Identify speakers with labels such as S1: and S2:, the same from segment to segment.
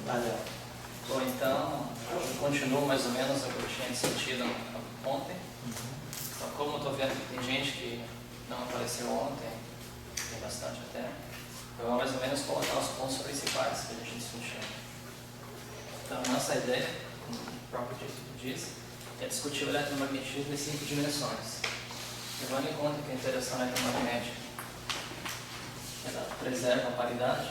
S1: Valeu.
S2: Bom, então, eu continuo mais ou menos o que eu tinha sentido ontem. Então, como eu estou vendo que tem gente que não apareceu ontem, tem bastante até, eu vou mais ou menos colocar os pontos principais que a gente discutiu. Então, a nossa ideia, como o próprio título diz, é discutir o eletromagnetismo em 5 dimensões. Levando em conta que a interação eletromagnética ela preserva a paridade,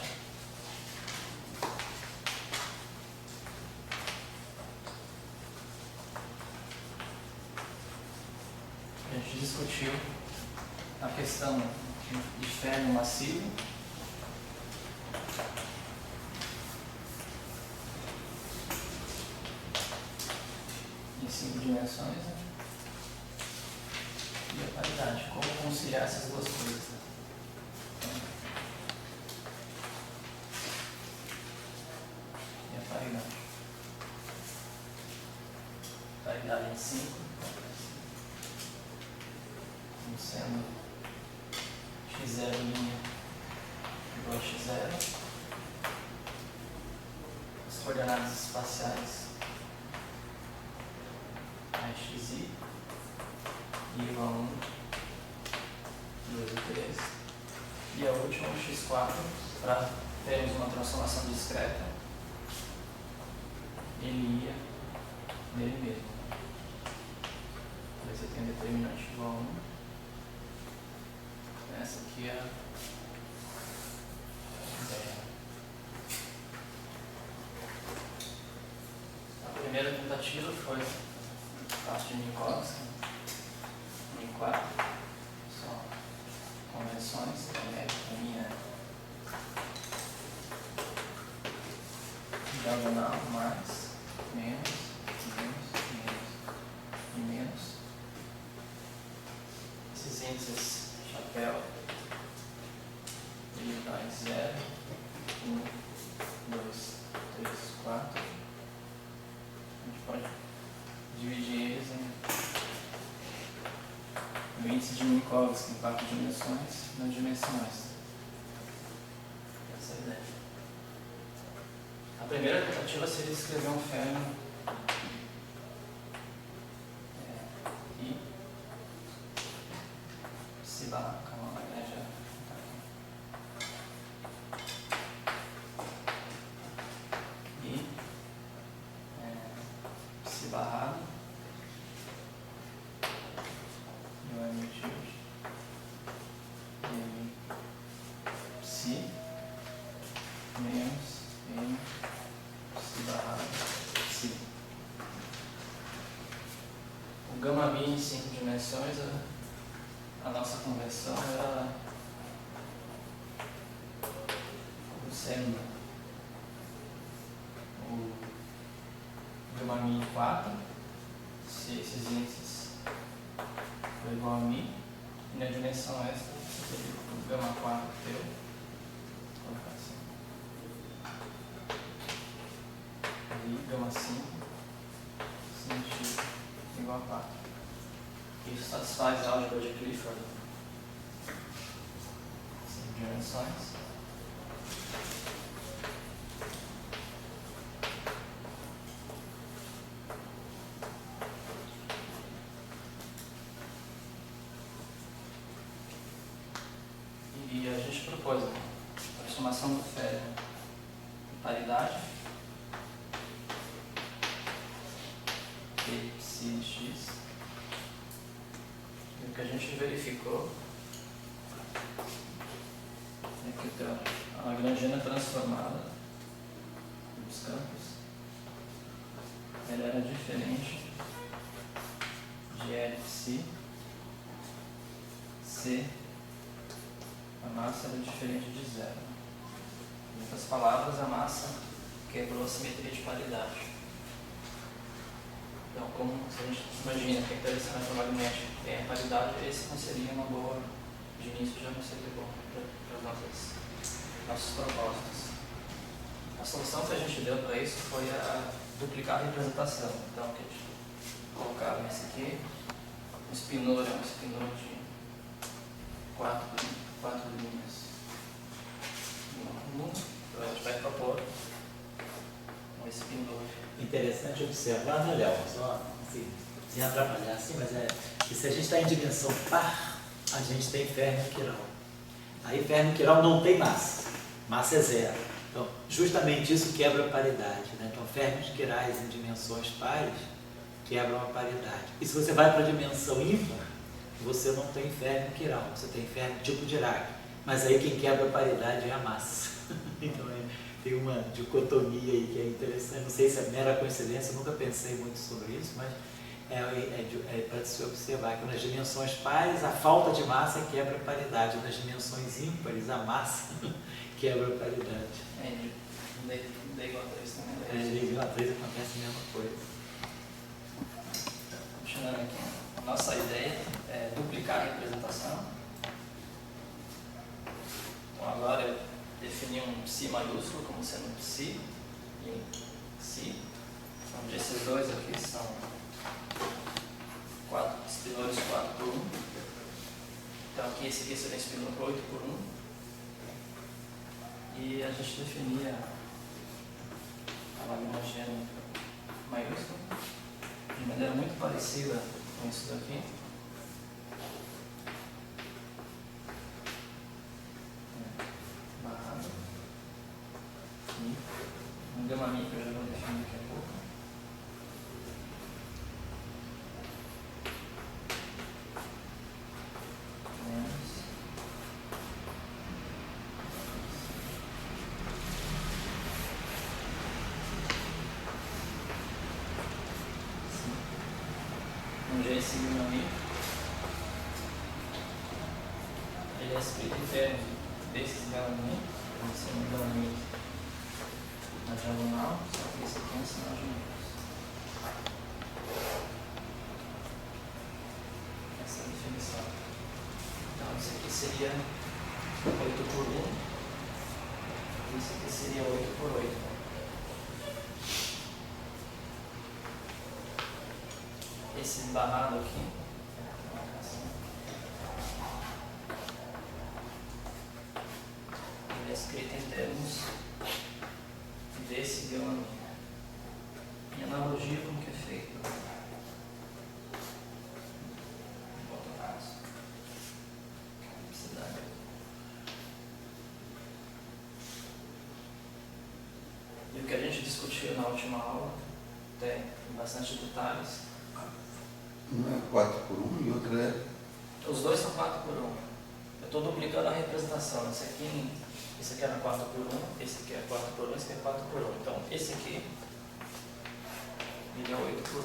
S2: a gente discutiu a questão de férmio massivo, em 5 dimensões, né? E a paridade, como conciliar essas duas coisas. Né? E a paridade. Paridade em 5, como sendo x0' igual a x0, as coordenadas espaciais a xi, i igual a 1, 2 e 3, e a última x4 para termos uma transformação discreta, ele ia nele mesmo. Aí você tem determinante igual a 1. Essa aqui é a ideia. A primeira tentativa foi parte de Minkowski, M4, só convenções, a minha diagonal, mais, menos, e menos. Esses índices chapéu, ele dá em 0, 1, 2, 3, 4. A gente pode dividir eles em índice de Minkowski em 4 dimensões, nas dimensões. Essa é a ideia. A primeira tentativa seria escrever um férmio I se barra, calma, já tá aqui. I se barrado e o emitido M psi menos M psi barrado psi. O gama mi em 5 dimensões, a nossa conversão era sendo o gama mi em 4, se esses índices for igual a mi, e na dimensão extra seria o gama 4 teu, vou colocar assim, e gama 5 sin x igual a 4. Isso satisfaz a álgebra de Clifford, 5 dimensões. E a gente propôs a transformação do férmio em paridade, P psi x. E o que a gente verificou é que a Lagrangiana transformada dos campos ela era diferente de L psi, C, a massa era diferente de 0. Em outras palavras, a massa quebrou a simetria de paridade. Então, como se a gente imagina que a interação eletromagnética tem a paridade, esse não seria uma boa, de início já não seria bom para os nossos propósitos. A solução que a gente deu para isso foi a duplicar a representação. Então, que a gente colocava nesse aqui, o spinor é um spinor de 4 linhas. Então, a gente vai propor
S1: interessante observar, né, Léo? Só assim, sem atrapalhar assim, mas que se a gente está em dimensão par, a gente tem férmio quiral. Aí férmio quiral não tem massa é zero. Então, justamente isso quebra a paridade, né? Então, férmios quirais em dimensões pares quebram a paridade. E se você vai para a dimensão ímpar, você não tem férmio quiral, você tem férmio tipo Dirac. Mas aí quem quebra a paridade é a massa. Então, tem uma dicotomia aí que é interessante. Não sei se é mera coincidência, eu nunca pensei muito sobre isso, mas é para se observar que nas dimensões pares a falta de massa quebra a paridade, nas dimensões ímpares a massa quebra a paridade.
S2: D igual a 3 também.
S1: D igual a 3 acontece a mesma coisa.
S2: Continuando aqui, a nossa ideia é duplicar a representação. Então agora eu defini um psi maiúsculo como sendo um psi e um psi, onde esses dois aqui são espinores 4 por 1. Então aqui esse aqui seria espinor 8 por 1. E a gente definia a Lagrangiana maiúscula de maneira muito parecida com isso daqui. Barrado. E um gama mi que eu já vou definir daqui a pouco. Esse gama mi ele é escrito em termos desses gama mi, como sendo gama mi na diagonal, só que esse aqui é um sinal de menos. Essa é a definição. Então isso aqui seria 8 por 1, isso aqui seria 8 por 8. Esse barrado aqui, ele é escrito em termos desse gama mi. Em analogia com o que é feito no outro caso. E o que a gente discutiu na última aula, até em bastante detalhes.
S3: Um é 4 por 1 e outro é...
S2: Os dois são 4 por 1. Eu estou duplicando a representação. Esse aqui era 4 por 1, esse aqui é 4 por 1, esse aqui é 4 por 1. Então, esse aqui ele é 8 por 1.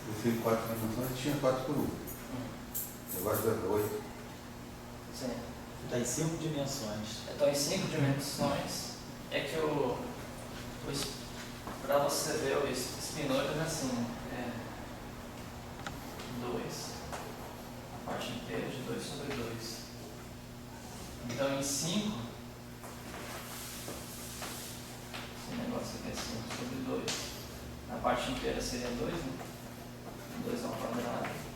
S3: Eu fiz 4 dimensões e tinha 4 por 1. Agora vai para 8.
S2: Sim.
S1: Está em 5 dimensões.
S2: Então, em 5 dimensões, é que para você ver o espinôide é assim, 2, a parte inteira de 2 sobre 2. Então, em 5, esse negócio aqui é 5 sobre 2. A parte inteira seria 2, né? 2 ao quadrado.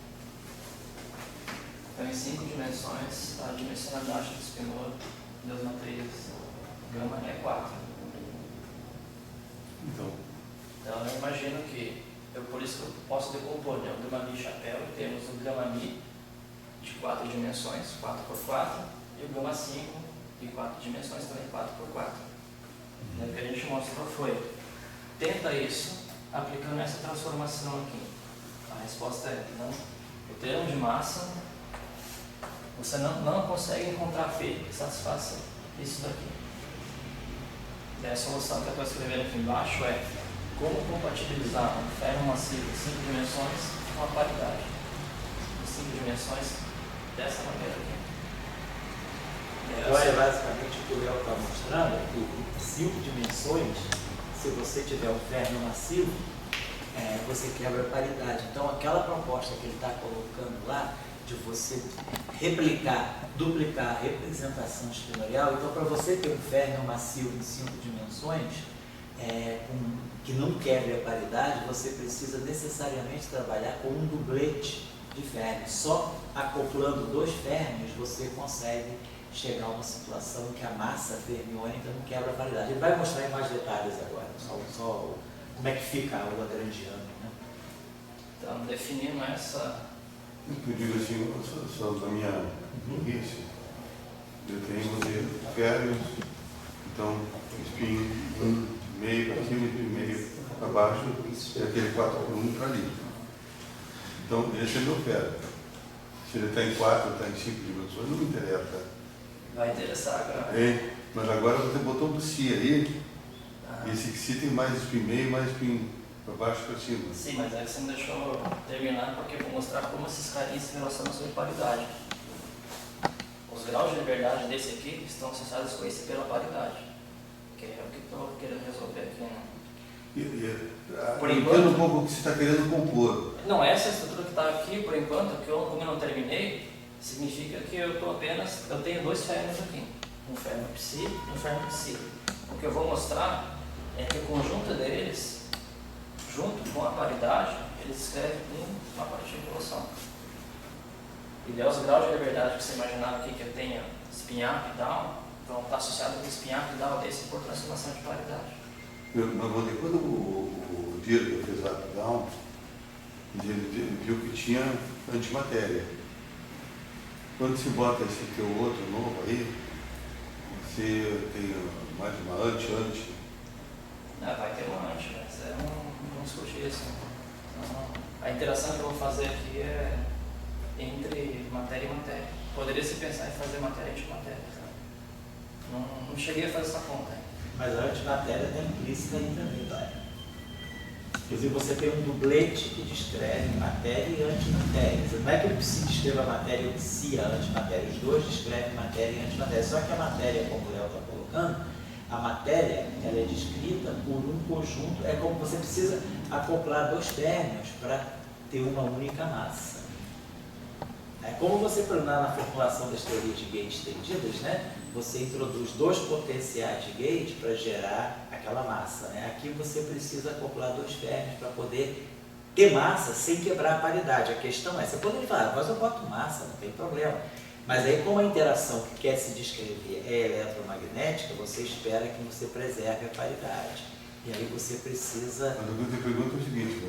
S2: Então, em 5 dimensões, a dimensionalidade do espinor das matrizes gama é 4. Então, eu imagino que, por isso que eu posso decompor, né, o gama mi chapéu, temos o gama mi de 4 dimensões, 4 por 4, e o gama 5 de 4 dimensões, também 4 por 4. O que a gente mostrou foi, tenta isso aplicando essa transformação aqui. A resposta é não. O termo de massa, você não consegue encontrar P que satisfaça isso daqui. E a solução que eu estou escrevendo aqui embaixo é como compatibilizar um ferro massivo em 5 dimensões com a paridade em 5 dimensões dessa maneira aqui.
S1: Então é basicamente o que o Léo está mostrando, é que em 5 dimensões, se você tiver um ferro massivo, você quebra a paridade. Então aquela proposta que ele está colocando lá, de você duplicar a representação espinorial, então para você ter um ferro massivo em 5 dimensões, que não quebre a paridade, você precisa necessariamente trabalhar com um dublete de férmions. Só acoplando 2 férmions você consegue chegar a uma situação em que a massa fermiônica não quebra a paridade. Ele vai mostrar em mais detalhes agora, só como é que fica o lagrangiano. Né?
S2: Então, definindo essa...
S3: Eu digo assim, só da minha burrice, eu tenho férmions, então espinho meio para cima e meio para baixo, e aquele 4 por 1 para ali. Então, esse é meu férmio. Se ele está em 4 ou está em 5 dimensões, não me interessa.
S2: Vai interessar agora.
S3: É, mas agora você botou um psi aí, e esse psi tem mais espinho meio e mais espinho para baixo e para cima.
S2: Sim, mas é que você me deixou terminar porque eu vou mostrar como esses carinhos se relacionam sobre paridade. Os graus de liberdade desse aqui estão associados com esse pela paridade, que é o que estou querendo resolver aqui, né?
S3: Por enquanto, um pouco o que você está querendo compor.
S2: Não, essa estrutura que está aqui, por enquanto, que como eu não terminei, significa que eu tenho 2 férmions aqui, um férmio psi e um férmio psi. O que eu vou mostrar é que o conjunto deles, junto com a paridade, eles escrevem uma partícula. E daí os graus de liberdade que você imaginava aqui que eu tenho spin up e down, vão estar associados com spin up e down desse por transformação de paridade.
S3: Mas quando o Dirk fez o up-down, ele viu que tinha antimatéria. Quando se bota esse teu outro novo aí, você tem mais uma anti.
S2: Vai ter uma anti, mas não discutir isso. Então, a interação que eu vou fazer aqui é entre matéria e matéria. Poderia se pensar em fazer matéria e antimatéria. Tá? Não cheguei a fazer essa conta ainda.
S1: Mas a antimatéria está implícita aí também, vai. Inclusive você tem um dublete que descreve matéria e antimatéria. Não é que o psi descreva a matéria e o psi a antimatéria. Os dois descrevem matéria e antimatéria. Só que a matéria, como o Léo está colocando, a matéria ela é descrita por um conjunto, é como você precisa acoplar 2 férmions para ter uma única massa. É como você planar na formulação das teorias de gate estendidas, né? Você introduz 2 potenciais de gate para gerar aquela massa. Né? Aqui você precisa acoplar 2 férmions para poder ter massa sem quebrar a paridade. A questão é, você poderia falar, mas eu boto massa, não tem problema. Mas aí, como a interação que quer se descrever é eletromagnética, você espera que você preserve a paridade. E aí você precisa...
S3: Mas eu te pergunto o seguinte,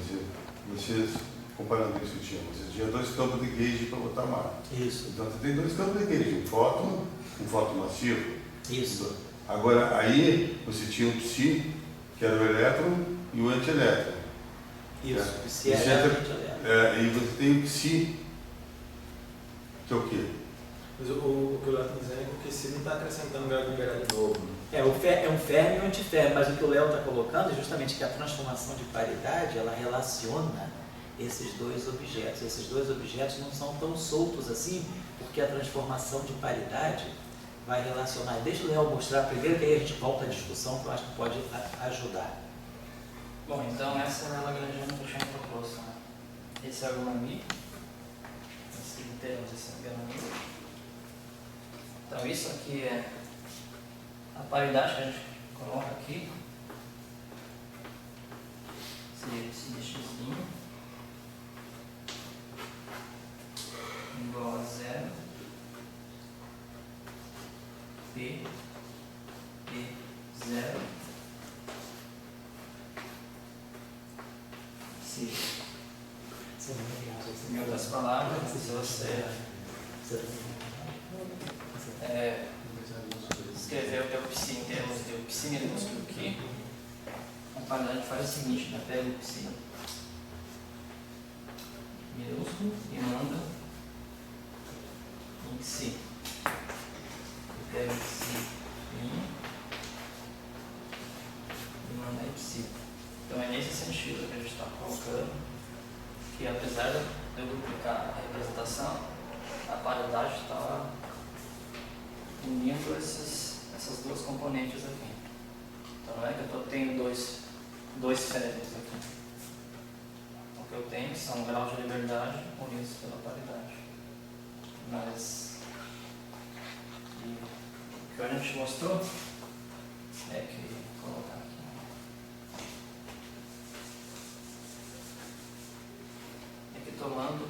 S3: vocês comparando isso que você tinha 2 campos de gauge para botar massa.
S1: Isso.
S3: Então você tem 2 campos de gauge, um fóton massivo.
S1: Isso.
S3: Agora, aí você tinha um psi, que era o elétron, e o antielétron.
S1: Isso, psi
S3: E
S1: é
S3: e você tem o psi, que é o quê?
S4: Mas o que o Léo está dizendo é que o QC não está acrescentando grau de liberdade novo.
S1: É um férmio e um antiférmio, mas o que o Léo está colocando é justamente que a transformação de paridade, ela relaciona esses 2 objetos. Esses 2 objetos não são tão soltos assim, porque a transformação de paridade vai relacionar. Deixa o Léo mostrar primeiro, que aí a gente volta à discussão, que eu acho que pode ajudar.
S2: Bom, então essa é a lagrangiana que eu tinha proposto. Né? Esse é o Gami. Esse temos esse Gami. Então isso aqui é a paridade que a gente coloca aqui. Seria esse dxzinho igual a 0 P 0 C. Em outras palavras, se você escrever o teu psi em termos de psi minúsculo aqui, a paridade faz o seguinte, né? Pega o psi minúsculo e manda em psi. Pega o psi e manda em psi. Então é nesse sentido que a gente está colocando que, apesar de eu duplicar a representação, a paridade está unindo essas 2 componentes aqui. Então não é que eu estou tendo dois férmions aqui. O que eu tenho são graus de liberdade unidos pela paridade. Mas o que a gente mostrou é que, vou colocar aqui, é que tomando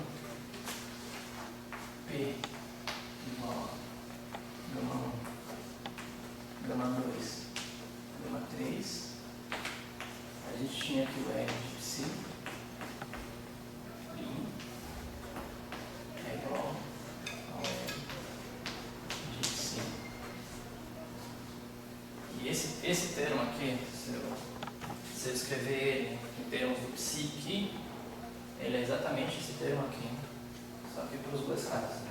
S2: esse termo aqui, se eu escrever ele em termos do psi, ele é exatamente esse termo aqui, só que para os dois casos.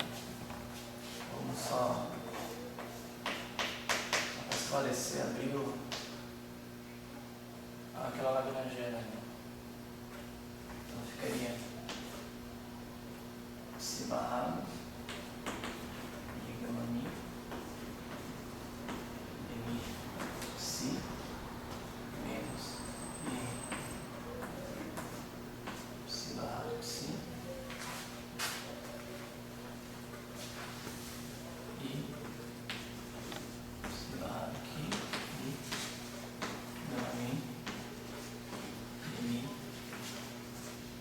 S2: Vamos só para esclarecer, abrir aquela lagrangiana ali. Então ficaria psi barrado e gama mi psi menos i psi barrado psi e psi barrado aqui e gama mi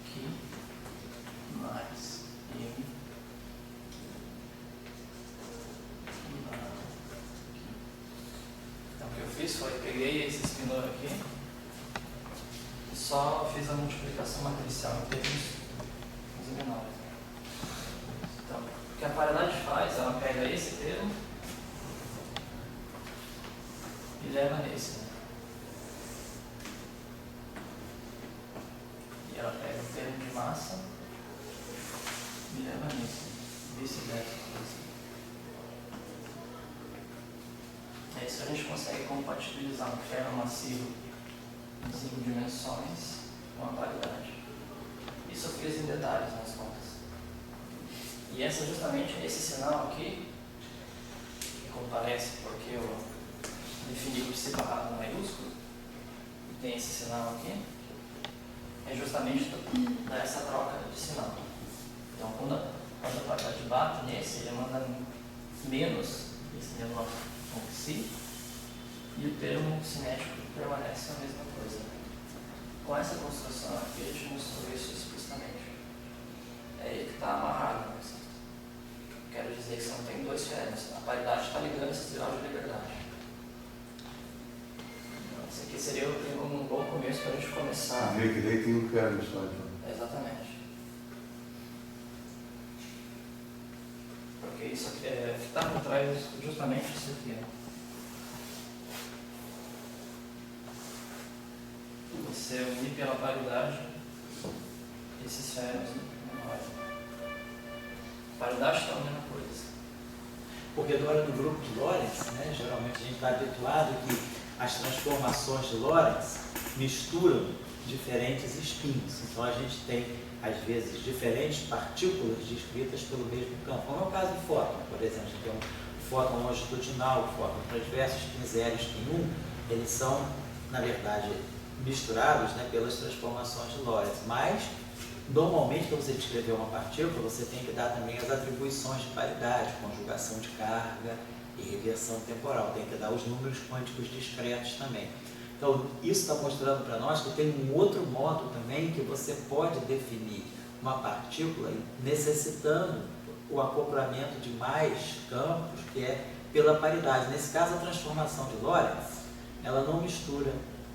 S2: que mais m então o que eu fiz foi, peguei esse espinor aqui e só fiz a multiplicação matricial em termos menores. Então, o que a paridade faz, ela pega esse termo e leva nesse. E ela pega o termo de massa e leva nisso, vice-versa. É isso que a gente consegue compatibilizar um ferro massivo em 5 dimensões com a paridade. Isso eu fiz em detalhes nas contas. E essa justamente esse sinal aqui, que comparece porque eu defini o psi barrado maiúsculo, e tem esse sinal aqui, é justamente essa troca de sinal. Então, quando a paridade bate nesse, ele manda menos esse menor com psi, e o termo cinético permanece a mesma coisa. Com essa construção aqui, a gente mostrou isso explicitamente. É ele que está amarrado. Quero dizer que você não tem dois ferros. A paridade está ligando esses graus de liberdade. Então, esse aqui seria um bom começo para a gente começar.
S3: Dizer que daí tem um ferro só, então.
S2: Exatamente. Porque isso aqui está por trás justamente isso aqui. Você unir pela paridade esses ferros menores. Paridade está a mesma coisa.
S1: Porque agora no grupo de Lorentz, né, geralmente a gente está habituado que as transformações de Lorentz misturam diferentes spins. Então a gente tem, às vezes, diferentes partículas descritas pelo mesmo campo. Como é o caso do fóton, por exemplo. A gente tem um fóton longitudinal, o fóton transverso, spin 0 e spin 1. Eles são, na verdade, misturados, né, pelas transformações de Lorentz. Mas, normalmente, para você descrever uma partícula, você tem que dar também as atribuições de paridade, conjugação de carga e reversão temporal. Tem que dar os números quânticos discretos também. Então, isso está mostrando para nós que tem um outro modo também que você pode definir uma partícula necessitando o acoplamento de mais campos, que é pela paridade. Nesse caso, a transformação de Lorentz, ela não mistura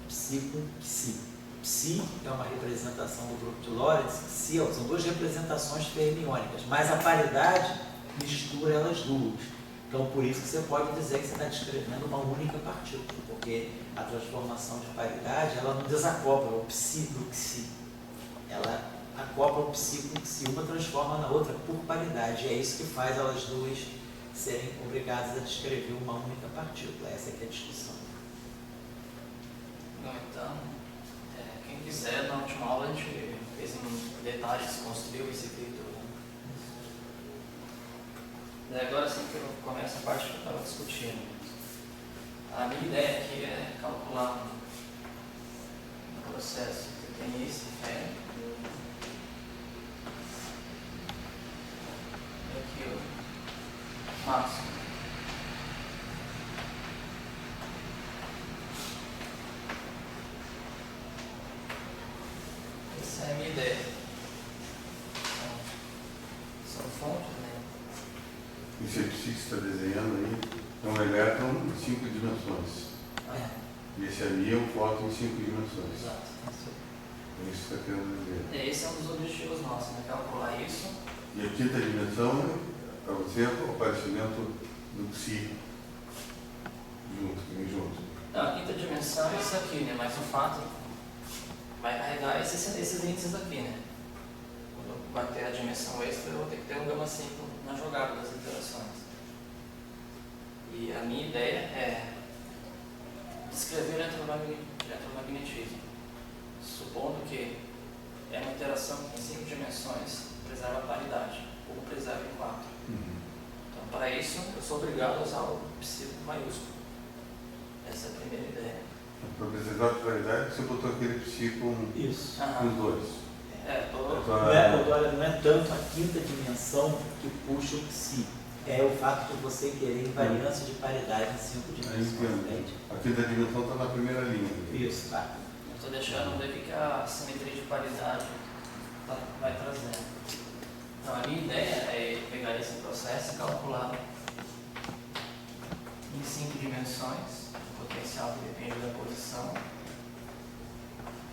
S1: psi com psi. Psi é uma representação do grupo de Lorentz, psi são duas representações fermiônicas, mas a paridade mistura elas duas. Então, por isso que você pode dizer que você está descrevendo uma única partícula, porque a transformação de paridade, ela não desacopla o psi do psi. Ela acopla o psi com o psi, uma transforma na outra por paridade. E é isso que faz elas duas serem obrigadas a descrever uma única partícula. Essa é a discussão.
S2: Então, quem quiser, na última aula a gente fez em detalhes, construiu esse efeito. Agora sim que eu começo a parte que eu estava discutindo. A minha ideia aqui é calcular um processo que tem esse ferro. E aqui o máximo. Essa é a minha ideia. São fontes, né?
S3: Esse psi que você está desenhando aí é um elétron em 5 dimensões. E esse ali é um fóton em 5 dimensões.
S2: Exato.
S3: É isso que você está querendo dizer.
S2: Esse é um dos objetivos nossos, né? Calcular isso.
S3: E a quinta dimensão é, para você, o aparecimento do psi junto, que vem junto.
S2: Não, a quinta dimensão é isso aqui, né? Mas o fato vai carregar esses índices aqui, né? Quando vai ter a dimensão extra, eu vou ter que ter um gama 5 na jogada das interações. E a minha ideia é descrever eletromagnetismo, supondo que é uma interação que em 5 dimensões preserva a paridade, ou preserva em 4. Então, para isso, eu sou obrigado a usar o psi maiúsculo. Essa é a primeira ideia.
S3: Para preservar a claridade, você botou aquele psi com
S1: Isso.
S3: os dois.
S1: Não é tanto a quinta dimensão que puxa o psi. É o fato de você querer invariância de paridade em 5 dimensões. Entende?
S3: A quinta dimensão está na primeira linha.
S1: Isso, tá.
S2: Eu estou deixando ver o que a simetria de paridade vai trazendo. Então, a minha ideia é pegar esse processo e calcular em 5 dimensões o potencial que depende da posição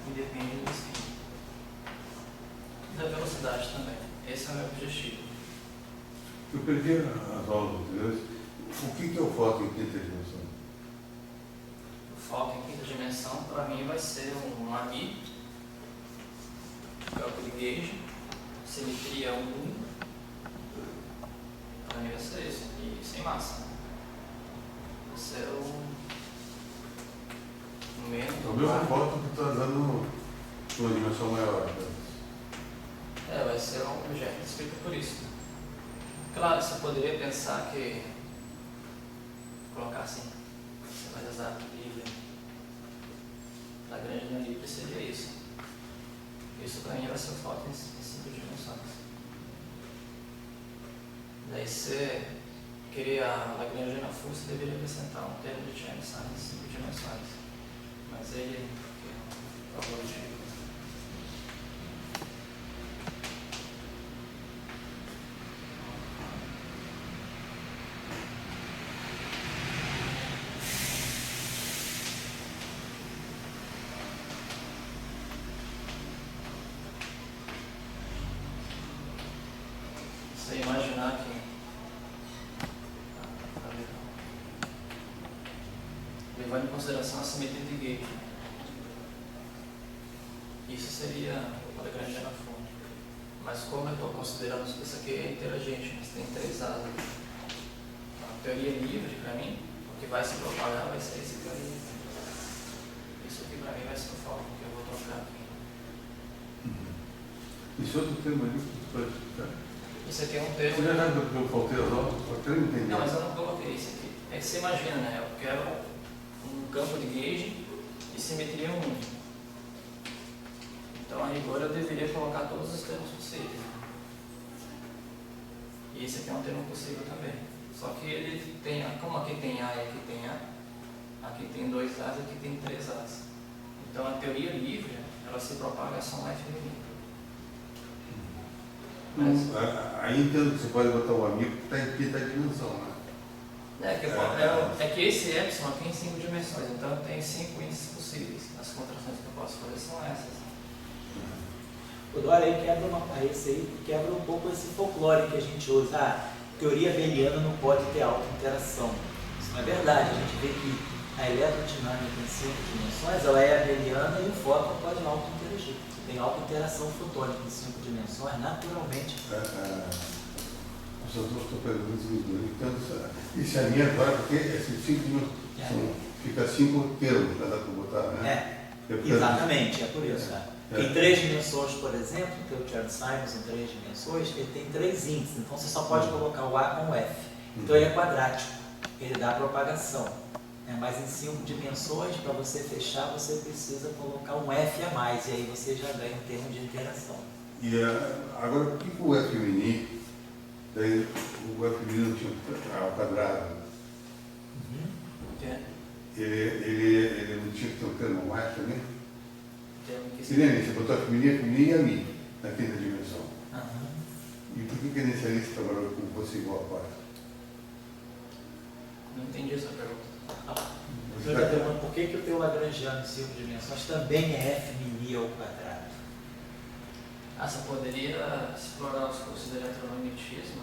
S2: e depende do spin. E da velocidade também. Esse é o meu objetivo.
S3: Eu perdi as aulas anteriores. O que é o foco em quinta dimensão?
S2: O foco em quinta dimensão, para mim, vai ser um AMI, cálculo de gauge, simetria 1. Para mim vai ser isso, e sem massa. Vai ser o menos.
S3: É o mesmo foco que está dando uma dimensão maior.
S2: Vai ser um objeto descrito por isso. Claro, você poderia pensar que colocar assim, ser mais exato, livre. Lagrange linha livre seria isso. Isso para mim vai ser o foco em 5 dimensões. Daí se querer a Lagrangiana full, você deveria acrescentar um termo de Chern-Simons em 5 dimensões. Mas ele é o favoritivo. Você imaginar que levando em consideração a simetria de gauge, isso seria a Lagrangiana full. Mas como eu estou considerando que isso aqui é interagente, mas tem 3 asas, a teoria livre para mim, o que vai se propagar vai ser esse aqui. Isso aqui para mim vai ser o foco que eu vou trocar aqui.
S3: Isso é outro termo ali que você pode explicar?
S2: Isso aqui é um termo.
S3: Você já sabe que eu faltei as aulas? Só quero entender.
S2: Não, mas eu não coloquei isso aqui. É que você imagina, né? Eu quero um campo de gauge e simetria 1. Então, a rigor, eu deveria colocar todos os termos possíveis. E esse aqui é um termo possível também. Só que ele tem, como aqui tem A e aqui tem A, aqui tem 2 As e aqui tem 3 As. Então, a teoria livre, ela se propaga só um F feminino.
S3: Aí entendo que você pode botar um amigo que está em quinta dimensão, né?
S2: É que esse epsilon aqui em 5 dimensões, então tem 5 índices possíveis. As contrações que eu posso fazer são essas.
S1: O Dória aí esse aí quebra um pouco esse folclore que a gente usa. Teoria Abeliana não pode ter auto-interação. Isso não é verdade. A gente vê que a eletrodinâmica em 5 dimensões ela é abeliana e o fóton pode auto-interagir. Tem auto-interação fotônica em 5 dimensões, naturalmente.
S3: Só estou perguntando se isso é a minha agora, porque esses 5 dimensões fica 5 termos para dar para botar, né?
S1: Exatamente, é por isso. Em 3 dimensões, por exemplo, o teu Chern-Simons em 3 dimensões, ele tem 3 índices, então você só pode colocar o A com o F. Então ele é quadrático, ele dá propagação. Mas em 5 dimensões, para você fechar, você precisa colocar um F a mais, e aí você já ganha um termo de interação.
S3: E agora, por que o F mini, daí o F mini não tinha ao quadrado? Ele não tinha que ter um termo mais também? Se lembra, você botou F mini e a mim, na quinta dimensão. E por que a inicialista trabalhou com você igual a 4?
S2: Não entendi essa pergunta.
S1: Você está perguntando por que o teu Lagrangiano em 5 dimensões também é F mini ao quadrado?
S2: Você poderia explorar os cursos de eletromagnetismo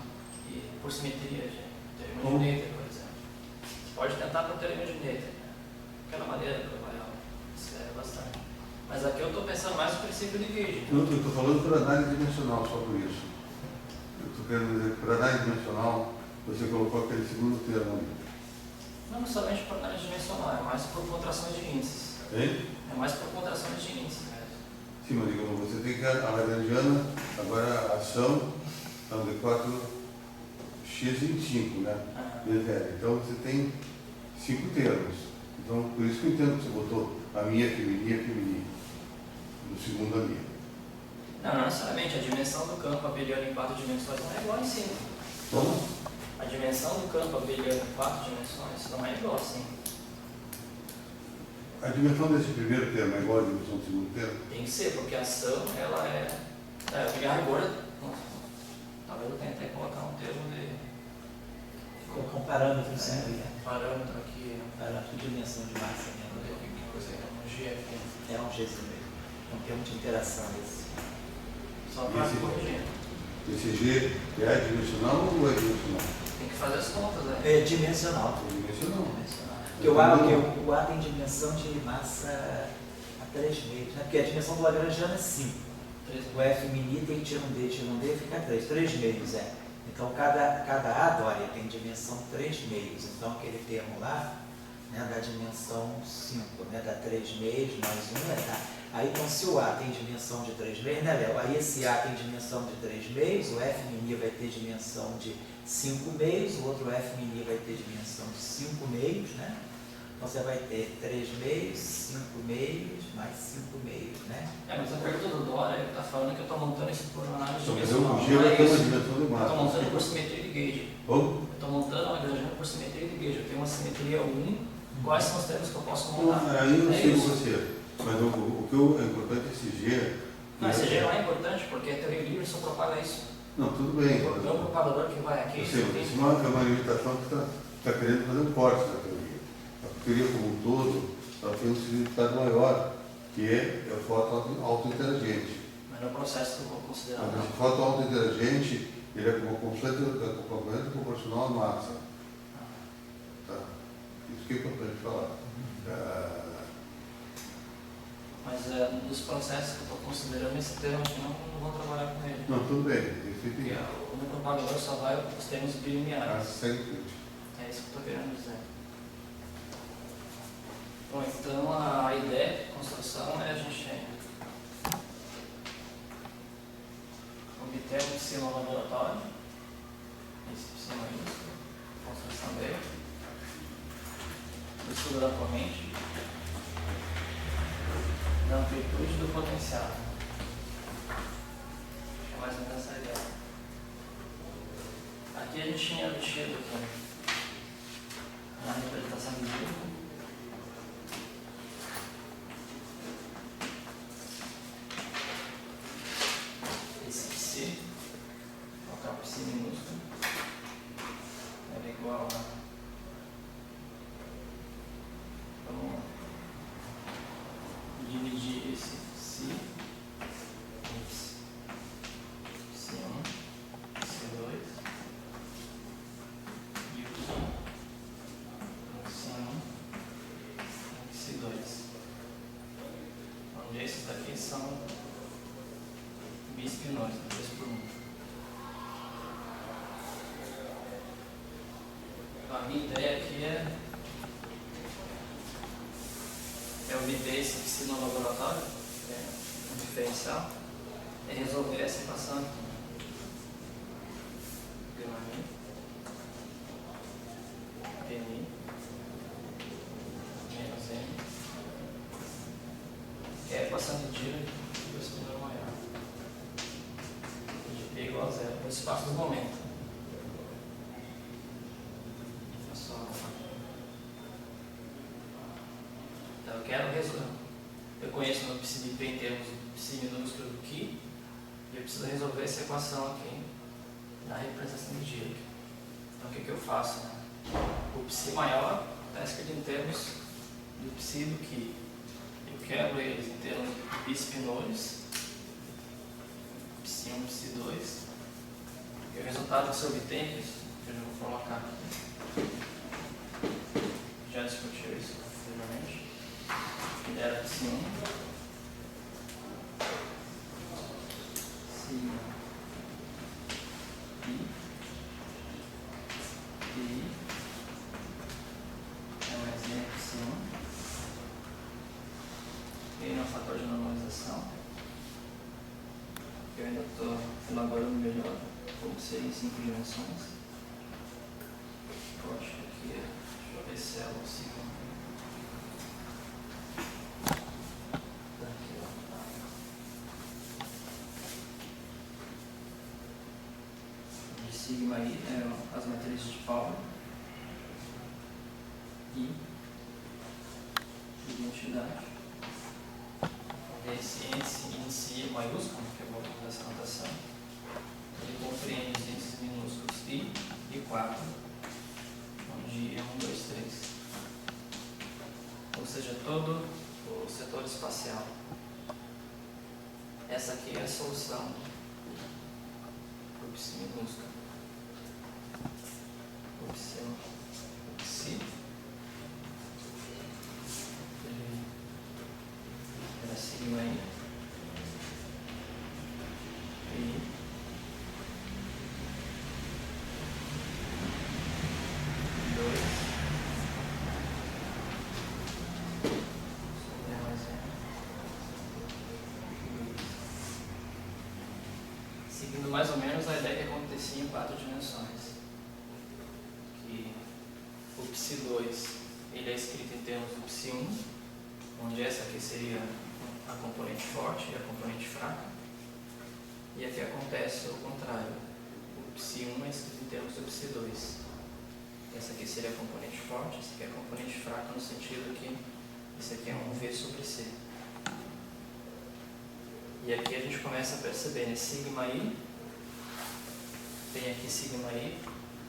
S2: e por simetria de teorema de Noether, por exemplo. Você pode tentar por teorema de Noether. aquela maneira que vai serve bastante. Mas aqui eu estou pensando mais no princípio de gauge.
S3: Não, eu estou falando por análise dimensional, só por isso. Eu estou querendo dizer que por análise dimensional, você colocou aquele segundo termo ali.
S2: Não somente por análise dimensional, é mais por contrações de índices.
S3: Hein?
S2: É mais por contrações de índices mesmo.
S3: Sim, mas digamos, você tem que a Lagrangiana, agora a ação é um D4 x em 5, né?
S2: Ah.
S3: Então você tem 5 termos. Então, por isso que eu entendo que você botou a minha femini, no segundo ali.
S2: Não necessariamente. A dimensão do campo abeliano em 4 dimensões não é igual em 5.
S3: Então,
S2: A dimensão do campo abeliano em 4 dimensões não é igual assim.
S3: a dimensão desse primeiro termo é igual à dimensão do segundo termo?
S2: Tem que ser, porque a ação, ela é... eu pegar rigor, talvez eu tenha até que colocar um termo de...
S1: Colocar um parâmetro assim,
S2: parâmetro aqui,
S1: parâmetro de dimensão de massa mesmo.
S2: que coisa é, um G aqui.
S1: É um G mesmo. É um termo de interação desse.
S2: Só para corrigir.
S3: Esse G é dimensional ou é dimensional?
S2: Tem que fazer as contas, né?
S1: É dimensional.
S3: É dimensional.
S1: Porque o A tem dimensão de massa a 3 meios, né? Porque a dimensão do Lagrangiano é 5. O F mini tem tira um D, fica 3. 3 meios, é. Então, cada A, Dória, tem dimensão 3 meios. Então, aquele termo lá, né, dá dimensão 5, né? Dá 3 meios mais 1, tá? Aí, então, se o A tem dimensão de 3 meios, né, Léo? Aí, esse A tem dimensão de 3 meios, o F mini vai ter dimensão de 5 meios, o outro F mini vai ter dimensão de 5 meios, né? Então, você vai ter 3 meios, 5 meios, mais 5 meios, né?
S2: Mas a pergunta do Dória, ele está falando que eu estou montando isso por análise
S3: Só que
S2: dimensional.
S3: o G vai ter uma dimensão de
S2: Eu
S3: massa.
S2: estou montando por simetria de gauge.
S3: Ou?
S2: Eu estou montando uma Lagrangiana por simetria de gauge. Eu tenho uma simetria 1. Quais são os termos que eu posso montar?
S3: Aí eu
S2: É
S3: sigo
S2: isso.
S3: você. Mas o que é importante é esse G.
S2: Não, esse G não é importante, porque a teoria livre só propaga isso.
S3: Não, tudo bem.
S2: O meu propagador que vai aqui,
S3: Eu sei,
S2: tem...
S3: isso é uma limitação que está querendo fazer um corte na teoria. A teoria como um todo, ela tem um significado maior, que é o foto auto-interagente.
S2: Mas no processo que eu vou considerar.
S3: Mas esse foto auto-interagente, ele é completamente proporcional à massa. Tá? Isso que é importante falar.
S2: Mas nos processos que eu estou considerando, esse termo aqui não vou trabalhar com ele.
S3: Não, tudo bem. Isso
S2: Porque
S3: tem
S2: o meu propagador só vai os termos bilineares.
S3: sempre.
S2: É isso que eu estou querendo dizer. Bom, então a ideia de construção é a gente obter um psi no laboratório. Esse psi é isso. Construção dele. Estudo da corrente. Da amplitude do potencial. Acho que é mais ou menos essa a ideia. Aqui a gente tinha obtido a representação de grupo. Esse psi, vou colocar o psi minúsculo, era igual a... Vamos dividir esse psi em psi1, psi2 e o psi1 e psi2. Onde esses daqui são bispinóis, 2 por 1. A minha ideia aqui é obter esse psi no laboratório, que é um diferencial, e resolver essa equação aqui. Pni menos M, que é a equação de Dirac do espinor maior. De P igual a zero, no espaço do momento. É só... Então eu quero resolver. Eu conheço meu psi de P em termos de psi minúsculo do que, e eu preciso resolver essa equação aqui na representação de Dirac. Então o que eu faço? Né? O psi maior está escrito em termos do psi do que. Eu quebro eles em termos de bispinores, psi1, psi2, e o resultado que se obtém é isso, que eu já vou colocar aqui. Já discutiu isso anteriormente. PI é mais N psi1. E aí no fator de normalização, eu ainda estou elaborando melhor como seria em 5 dimensões. Eu acho que aqui, deixa eu ver se ela consigo. Daqui, ó. De sigma I é as matrizes de Pauli e identidade. Esse índice maiúsculo, que eu vou fazer essa notação, ele compreende os índices minúsculos I e 4, onde I é 1, 2, 3. Ou seja, todo o setor espacial. Essa aqui é a solução do psi minúsculo. O psi era sigma I e seguindo mais ou menos a ideia que acontecia em 4 dimensões, que o psi2 ele é escrito em termos do psi1, onde essa aqui seria a componente forte e a componente fraca, e aqui acontece o contrário, o psi1 é escrito em termos do psi2. Essa aqui seria a componente forte, essa aqui é a componente fraca, no sentido que esse aqui é um V sobre C. E aqui a gente começa a perceber, né? Sigma I, tem aqui sigma I,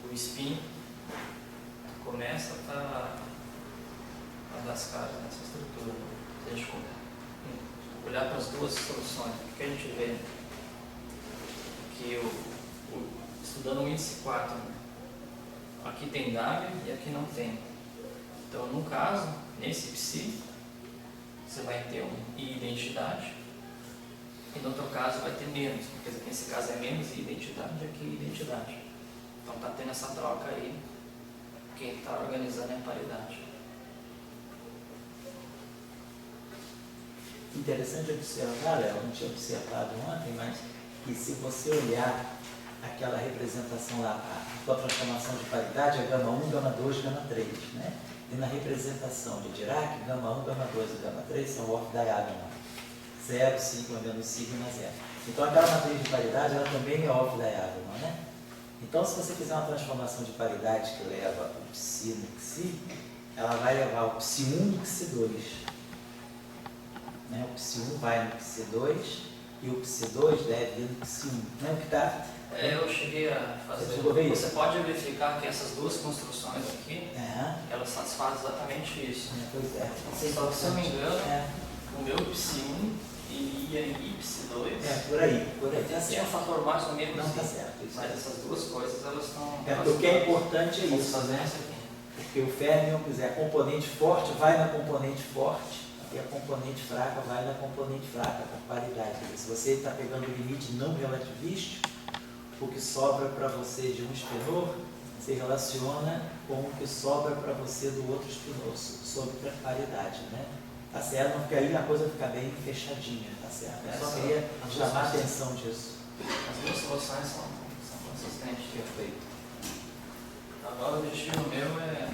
S2: o spin começa a dar as caras nessa estrutura. Se a gente olhar para as duas soluções, o que a gente vê? Que estudando o índice 4, aqui tem W e aqui não tem. Então, no caso, nesse psi, você vai ter um I identidade, e no outro caso vai ter menos, porque nesse caso é menos I identidade e aqui identidade. Então está tendo essa troca aí, quem está organizando é a paridade.
S1: Interessante observar, eu não tinha observado ontem, mas que se você olhar aquela representação lá, a sua transformação de paridade é gama 1, gama 2, gama 3, né? E na representação de Dirac, gama 1, gama 2 e gama 3 são off-diagonal. 0, sigma, menos sigma, 0. Então aquela matriz de paridade, ela também é off-diagonal, né? Então se você fizer uma transformação de paridade que leva o psi no psi, ela vai levar o psi 1 no psi 2. Né? O psi 1 vai no psi 2 e o psi 2 deve ir no psi 1. Não é o que está?
S2: Eu cheguei a fazer. Você pode verificar que essas duas construções aqui, elas satisfazem exatamente isso.
S1: Pois é.
S2: Só se eu não me engano, o meu psi 1 iria em psi 2.
S1: Por aí, tá
S2: tinha um
S1: certo.
S2: fator mais ou menos.
S1: Não está certo. Isso
S2: mas essas duas coisas, elas estão.
S1: O que é importante é isso,
S2: fazer
S1: né?
S2: isso aqui.
S1: Porque o fermion, quiser, a componente forte vai na componente forte e a componente fraca vai na componente fraca, com paridade. Se você está pegando o limite não relativístico, o que sobra para você de um espinor se relaciona com o que sobra para você do outro espinor, sobre a paridade, né? Tá certo? Porque aí a coisa fica bem fechadinha, tá certo? Eu só queria chamar a atenção disso.
S2: As duas soluções são consistentes.
S1: Perfeito.
S2: Agora o objetivo meu é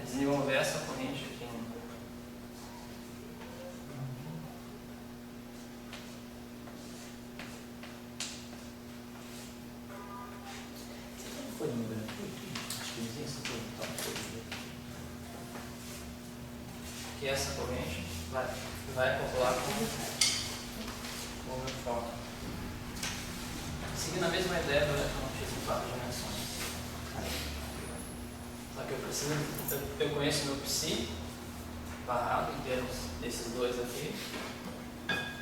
S2: desenvolver essa corrente aqui.
S1: Foi número acho que não isso foi
S2: Que essa corrente vai acoplar com o meu foco. Seguindo a mesma ideia do eletromagnetismo em 4 dimensões. Só que eu preciso, eu conheço meu psi barrado em termos desses dois aqui.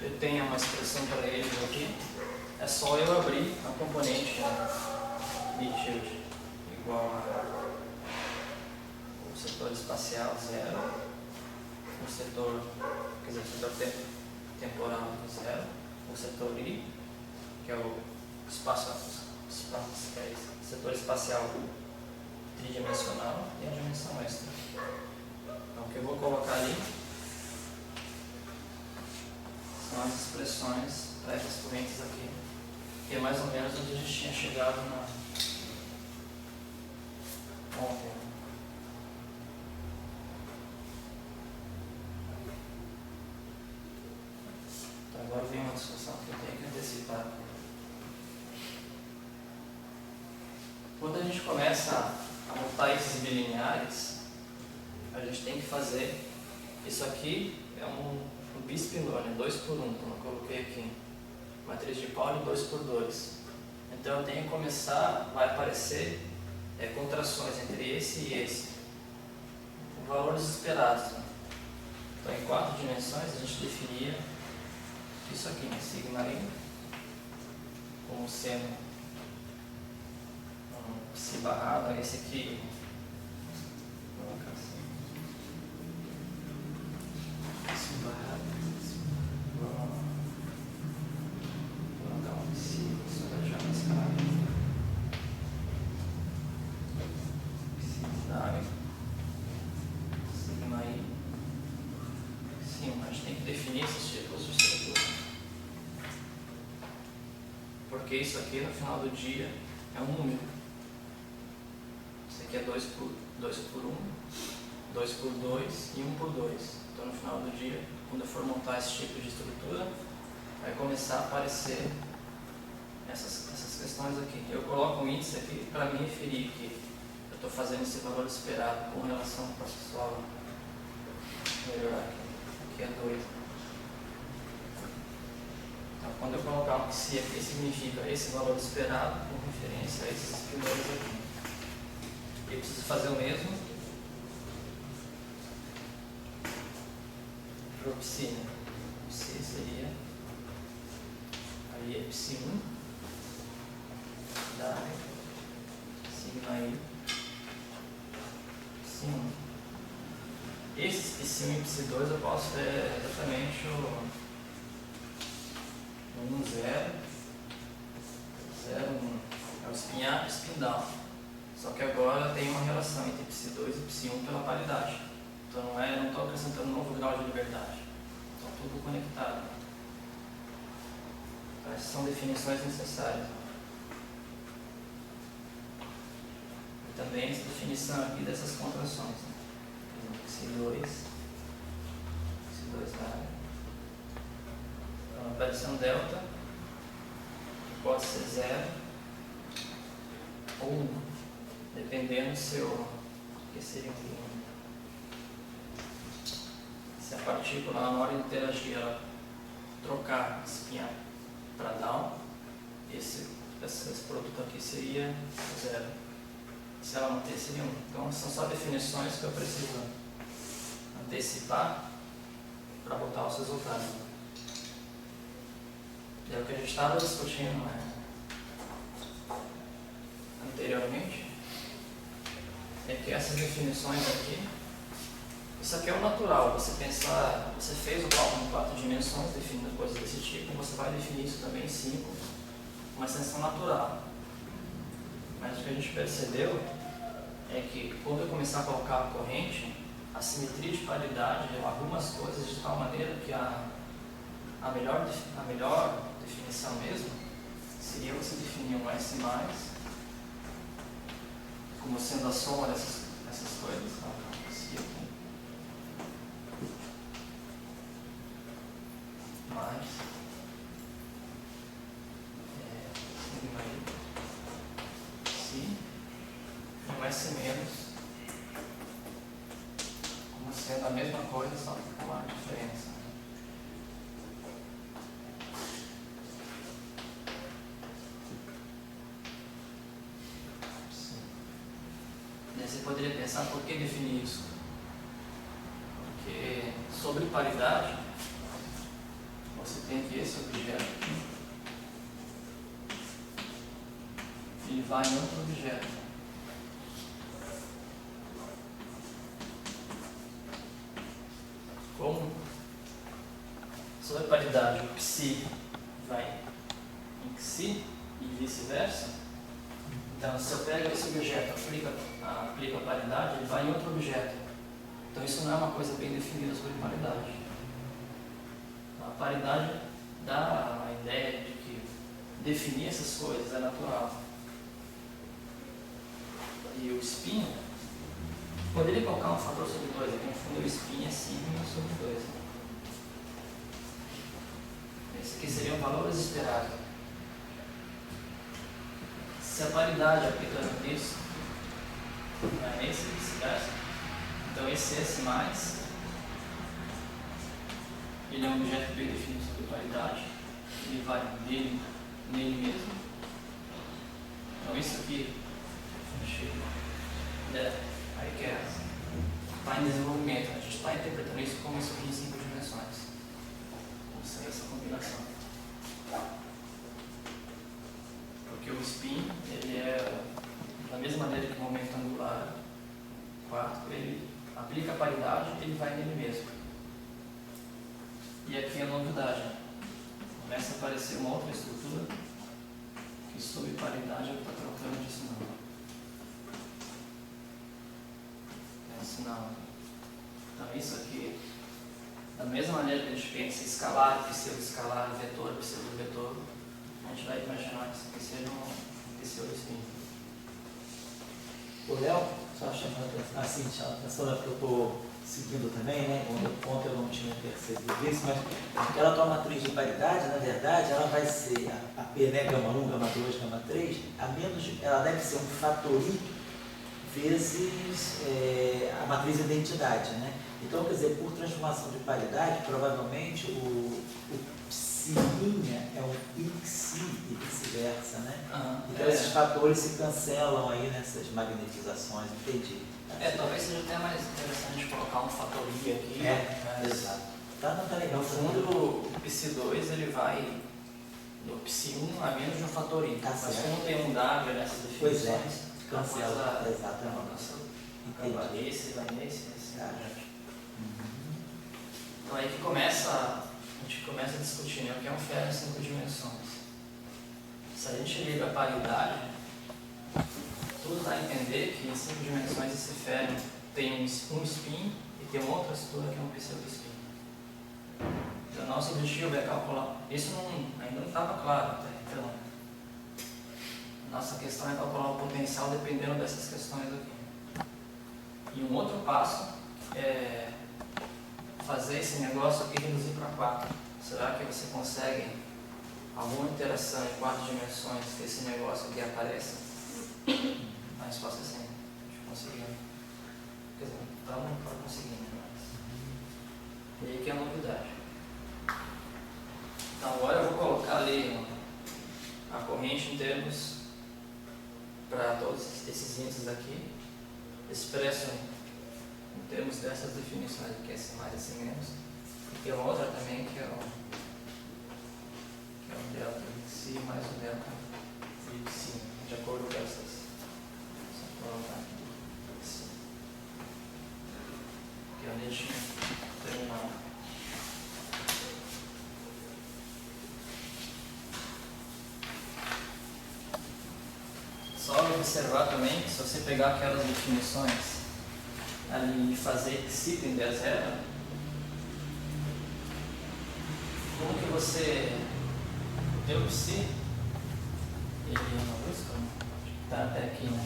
S2: Eu tenho uma expressão para eles aqui. É só eu abrir a componente mid-tilt igual o setor espacial 0, o setor, quer dizer, o setor temporal 0, o setor I, que é o espaço, que é setor vetor espacial tridimensional e a dimensão extra. Então, o que eu vou colocar ali são as expressões para essas correntes aqui, que é mais ou menos onde a gente tinha chegado ontem. Então, agora vem uma discussão que eu tenho que antecipar. Quando a gente começa a montar esses bilineares, a gente tem que fazer. Isso aqui é um bispinômio, 2 por 1, como eu coloquei aqui. Matriz de Pauli 2 por 2. Então eu tenho que começar, vai aparecer contrações entre esse e esse, com valores esperados. Né? Então em 4 dimensões a gente definia isso aqui, né? Sigma I, como sendo psi barrado, esse aqui. Vou colocar assim. Psi barrado. Vou dar um psi, só para deixar mais claro. Psi W. Sigma I. Sim, a gente tem que definir esses tipos de estrutura. Porque isso aqui no final do dia é um número. Aqui é 2 por 1, 2 por 2 e 1 por 2. Então no final do dia, quando eu for montar esse tipo de estrutura, vai começar a aparecer essas questões aqui. Eu coloco um índice aqui para me referir que eu estou fazendo esse valor esperado com relação ao processual. Melhorar aqui é 2. Então quando eu colocar um psi aqui, significa esse valor esperado com referência a esses primeiros aqui. Eu preciso fazer o mesmo para o psi, né? O psi seria, aí é psi 1, da sigma I, psi 1. Esses psi 1 e psi 2 eu posso ter exatamente o 1, 0, 0, 1, é o spin up e spin down. Só que agora tem uma relação entre psi2 e psi1 pela paridade. Então não estou acrescentando um novo grau de liberdade. Está tudo conectado. Então, essas são definições necessárias. E também essa definição aqui dessas contrações. Né? Psi2 lá. Então, a variação delta pode ser 0 ou 1. Dependendo se a partícula na hora de interagir, ela trocar spin up para down, esse produto aqui seria 0. Se ela manter, seria 1. Então são só definições que eu preciso antecipar para botar os resultados. É o que a gente estava discutindo, né? Anteriormente. É que essas definições aqui, isso aqui é o natural, você pensar, você fez o cálculo em 4 dimensões, definindo coisas desse tipo, você vai definir isso também em 5, uma extensão natural. Mas o que a gente percebeu é que quando eu começar a colocar a corrente, a simetria de paridade, eu arrumo as coisas de tal maneira que a melhor definição mesmo seria você definir um S+, como sendo a soma dessas coisas, assim aqui, mais sigma I, psi, um S menos, como sendo a mesma coisa, só com uma diferença. Você poderia pensar por que definir isso? Porque sobre paridade, você tem aqui esse objeto aqui, ele vai em outro objeto. Como sobre paridade o psi vai em psi e vice-versa, Então, se eu pego esse objeto, aplico a paridade, ele vai em outro objeto. Então, isso não é uma coisa bem definida sobre paridade. A paridade dá a ideia de que definir essas coisas é natural. E o spin, poderia colocar um fator sobre 2, aqui no fundo o spin é 5 sobre 2. Esse aqui seria um valor esperado. Se a paridade aplicando isso, é nesse e vice-versa, então esse S+, ele é um objeto bem definido sobre paridade, ele vai nele mesmo. Então isso aqui, aí que está em desenvolvimento, a gente está interpretando isso como isso aqui em 5 dimensões. Vamos fazer essa combinação. Porque o spin, ele é da mesma maneira que o momento angular quarto, ele aplica a paridade, ele vai nele mesmo. E aqui é a novidade. Começa a aparecer uma outra estrutura que sob paridade está trocando de sinal. Sinal. Então isso aqui, da mesma maneira que a gente pensa escalar, pseudo-escalar, vetor, pseudo-vetor, a gente vai imaginar que isso aqui seja um pseudo-spin.
S1: O Léo, só chamando a atenção, assim, chamando a atenção, que eu estou seguindo também, né? Ontem eu não tinha percebido isso, mas aquela tua matriz de paridade, na verdade, ela vai ser a P, né, gama 1, gama 2, gama 3, ela deve ser um fator I vezes a matriz identidade, né? Então, quer dizer, por transformação de paridade, provavelmente o psiinha é um pixi e vice-versa, né? Então esses fatores se cancelam aí nessas magnetizações, entendi.
S2: Talvez seja até mais interessante a gente colocar um fator I aqui.
S1: Exato. Tá legal.
S2: No fundo, o psi2 ele vai no psi1 a menos de um fator I.
S1: Tá
S2: Mas
S1: certo.
S2: como tem um W nessas definições,
S1: cancela, exatamente.
S2: Entendi. Esse vai nesse,
S1: Tá.
S2: Então aí que a gente começa a discutir, né, o que é um ferro em 5 dimensões. Se a gente liga a paridade, tudo dá a entender que em 5 dimensões esse ferro tem um spin e tem uma outra estrutura que é um pseudo-spin. Então nosso objetivo é calcular. Isso ainda não estava claro até, então nossa questão é calcular o potencial dependendo dessas questões aqui. E um outro passo é fazer esse negócio aqui reduzir para 4. Será que você consegue alguma interação em 4 dimensões que esse negócio aqui apareça? A resposta é sim. A gente conseguiu. Quer dizer, estamos conseguindo, mas... E aí que é a novidade. Então agora eu vou colocar ali a corrente em termos para todos esses índices aqui, expresso em termos dessas definições aqui, esse mais, esse menos. E tem outra também que é o delta de si mais o delta de si, de acordo com essas. Só colocar aqui. Que é onde a gente terminar. Só observar também que se você pegar aquelas definições ali e fazer psi tender a zero, como que você, o teu psi, ele é uma busca, está até aqui, né?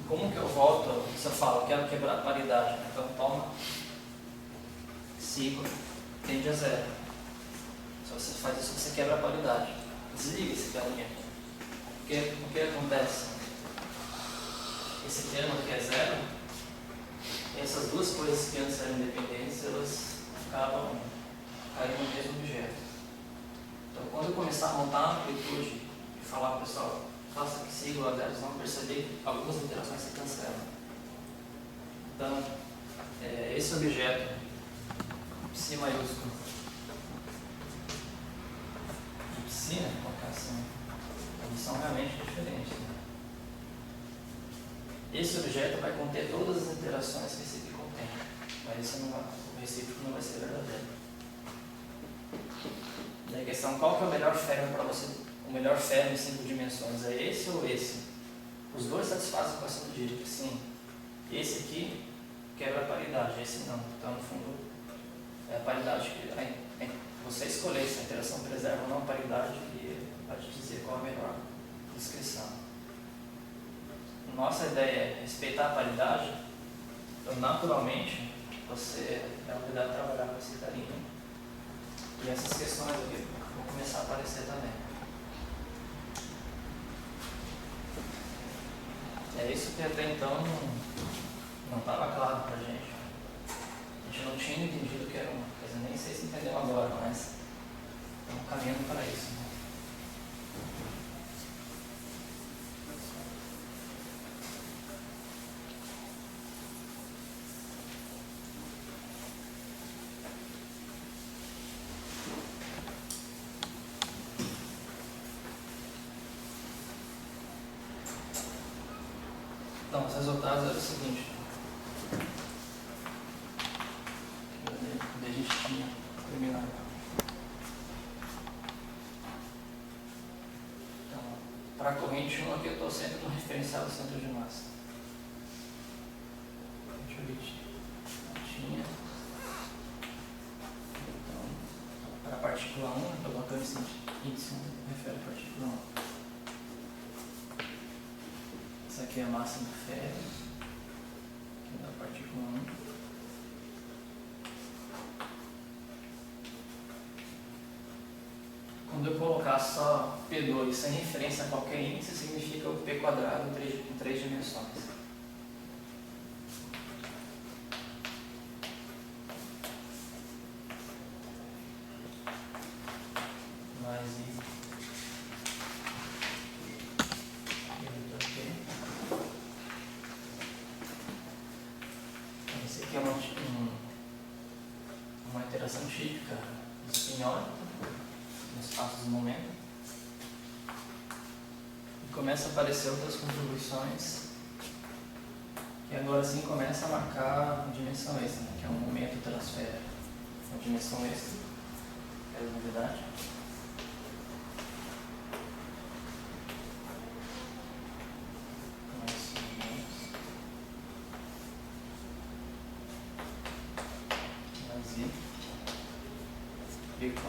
S2: Como que eu volto, se eu falo, quero quebrar a paridade, né? Então toma psi tende a zero. Se você faz isso, você quebra a paridade. Desliga esse caminho aqui. O que acontece? Esse termo aqui é zero. E essas duas coisas que antes eram independentes, elas acabam caindo no mesmo objeto. Então, quando eu começar a montar a amplitude e falar para o pessoal, faça que psi igual a zero, vocês vão perceber que algumas interações se cancelam. Então, esse objeto, psi maiúsculo, de psi, né, colocar assim, eles são realmente diferentes. Né? Esse objeto vai conter todas as interações que esse aqui contém, mas esse não vai, o recíproco não vai ser verdadeiro. E a questão, qual que é o melhor ferro para você o melhor ferro em 5 dimensões é esse ou esse? Os dois satisfazem a equação do Dirichlet, sim. Esse aqui quebra a paridade, esse não. Então, no fundo, é a paridade que você escolher se a interação preserva ou não a paridade e vai te dizer qual é a melhor descrição. Nossa ideia é respeitar a paridade, então, naturalmente, você é obrigado a trabalhar com esse carinho. E essas questões aqui vão começar a aparecer também. É isso que até então não estava claro para a gente. A gente não tinha entendido o que era uma coisa, nem sei se entendeu agora, mas estamos caminhando para isso. Né? Então, os resultados eram o seguinte. Onde a gente tinha terminado. Então, para a corrente 1 aqui eu estou sempre no referencial do centro de massa. Deixa eu ver. Tinha. Então, para a partícula 1, estou colocando esse índice 1, refere à partícula 1. Essa aqui é a massa do ferro, aqui é da partícula 1. Quando eu colocar só P2 sem referência a qualquer índice, significa o P quadrado em 3 dimensões. Mais I. Esse aqui é uma interação típica espinhótica, no espaço do momento. E começa a aparecer outras contribuições, e agora sim começa a marcar a dimensão extra, né, que é um momento transfera. Uma dimensão extra, é a novidade. B4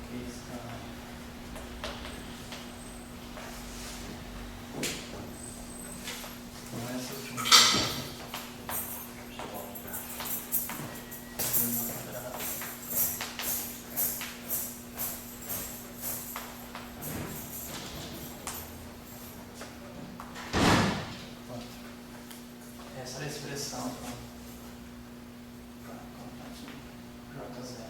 S2: aqui está com essa última essa é a expressão J0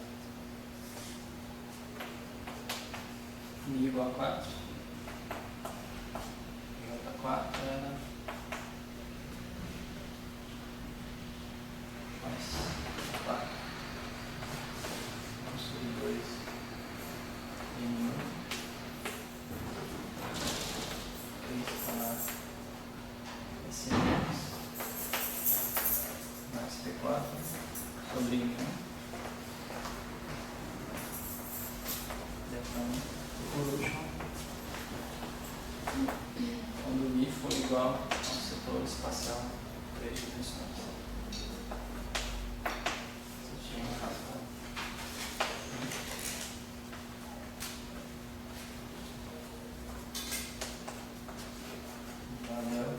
S2: I igual a 4, J4 era mais 4, vamos subir 2 N1, 3 para esse mais P4 sobre N1. Por último, quando o I for igual ao setor espacial 3 dimensões. Você tinha razão. Valeu.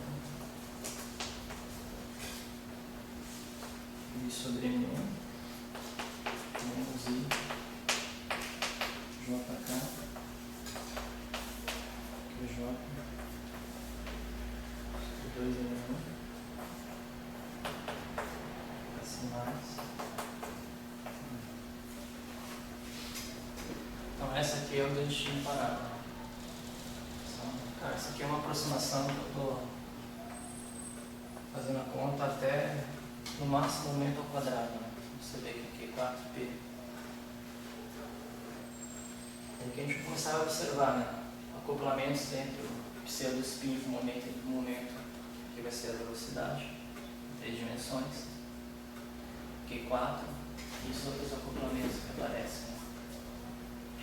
S2: I sobre N1 menos I JK, QJ, 2N1, assim mais. Então essa aqui é o destino parado. Cara, essa aqui é uma aproximação que eu estou fazendo a conta até no máximo momento ao quadrado. Né? Você vê que aqui é 4P. É que a gente começava a observar, né? Acoplamentos entre o pseudo-spin e o momento, que vai ser a velocidade, em 3 dimensões, Q4, e os outros acoplamentos que aparecem. Né?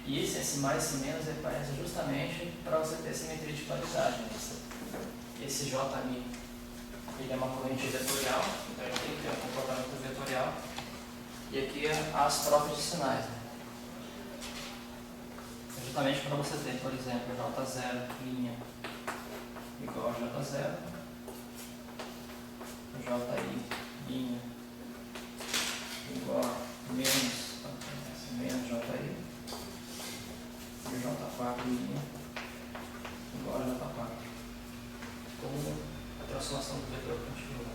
S2: E esse mais e menos aparece justamente para você ter simetria de paridade. Esse JMI, ele é uma corrente vetorial, então ele tem que ter um comportamento vetorial. E aqui as próprias de sinais. Justamente para você ter, por exemplo, J0 linha igual a J0, JI linha igual a menos JI, e J4 linha igual a J4, como a transformação do vetor contínua.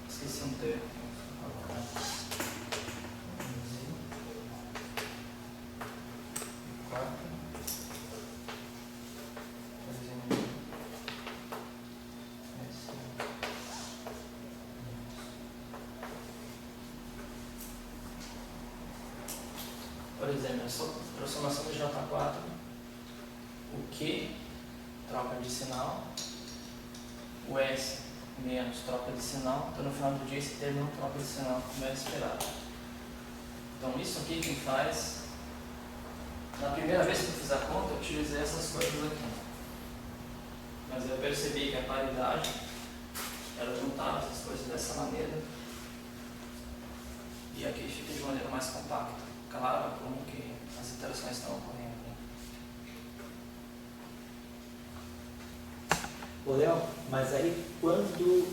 S2: Esqueci um termo. Por exemplo, a transformação do J4, o Q troca de sinal, o S menos troca de sinal, então no final do dia esse termo não troca de sinal, como era esperado. Então isso aqui quem faz, na primeira vez que eu fiz a conta, eu utilizei essas coisas aqui. Mas eu percebi que a paridade, ela juntava essas coisas dessa maneira, e aqui fica de maneira mais compacta. Claro, como que as interações estão ocorrendo.
S1: Ô Léo, mas aí quando,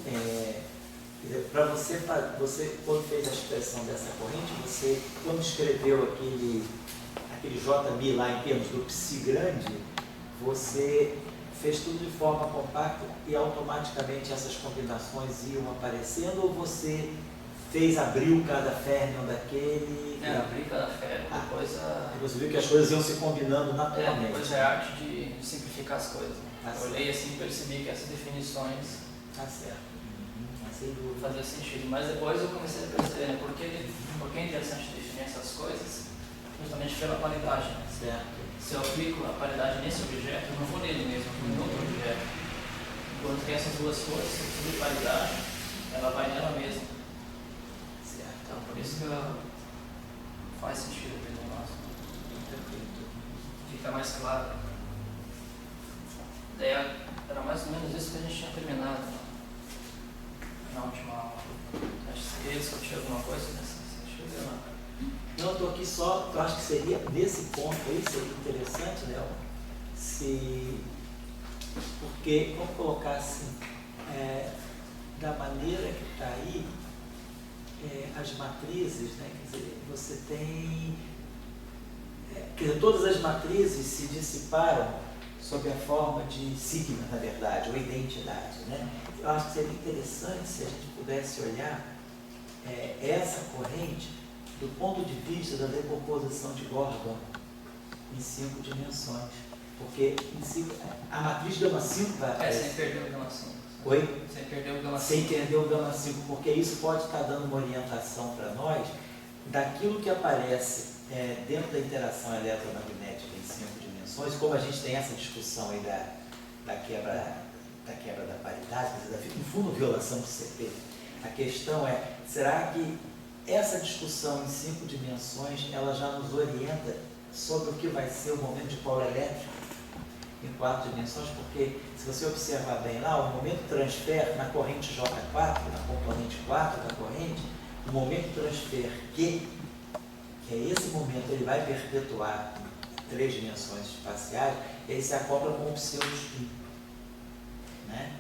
S1: para você quando fez a expressão dessa corrente, você, quando escreveu aquele JMI lá em termos do psi grande, você fez tudo de forma compacta e automaticamente essas combinações iam aparecendo, ou você abriu cada férmion daquele?
S2: Abri cada férmion, depois
S1: você viu que as coisas iam se combinando naturalmente.
S2: Depois é a arte de simplificar as coisas. Eu olhei assim e percebi que essas definições faziam sentido. Mas depois eu comecei a perceber, né, porque é interessante definir essas coisas justamente pela paridade. Né?
S1: Certo.
S2: Se eu aplico a paridade nesse objeto, eu não vou nele mesmo, eu vou em outro objeto. Quando tem essas duas coisas, se eu subir paridade, ela vai nela mesma. Certo. Então, por isso que faz sentido aquele negócio. Fica mais claro. Daí era mais ou menos isso que a gente tinha terminado na última aula. Acho que você queria discutir alguma coisa nessa sentido, não?
S1: Não, estou aqui só, eu acho que seria, nesse ponto aí, seria interessante, Léo, porque, vamos colocar assim, da maneira que está aí, as matrizes, né, quer dizer, você tem, quer dizer, todas as matrizes se dissiparam sob a forma de sigma, na verdade, ou identidade, né? Eu acho que seria interessante se a gente pudesse olhar essa corrente do ponto de vista da decomposição de Gordon em 5 dimensões. Porque a matriz gama 5 vai aparecer.
S2: Sem perder o gama 5.
S1: Oi?
S2: Sem perder o gama 5.
S1: Sem perder o gama 5, porque isso pode estar dando uma orientação para nós daquilo que aparece dentro da interação eletromagnética em 5 dimensões, como a gente tem essa discussão aí da quebra da paridade, quer dizer, no fundo, violação do CP. A questão é, será que essa discussão em 5 dimensões, ela já nos orienta sobre o que vai ser o momento de polo elétrico em 4 dimensões? Porque, se você observar bem lá, o momento transfer na corrente J4, na componente 4 da corrente, o momento transfer Q, que é esse momento, ele vai perpetuar em 3 dimensões espaciais, ele se acopla com o pseudo-spin, né?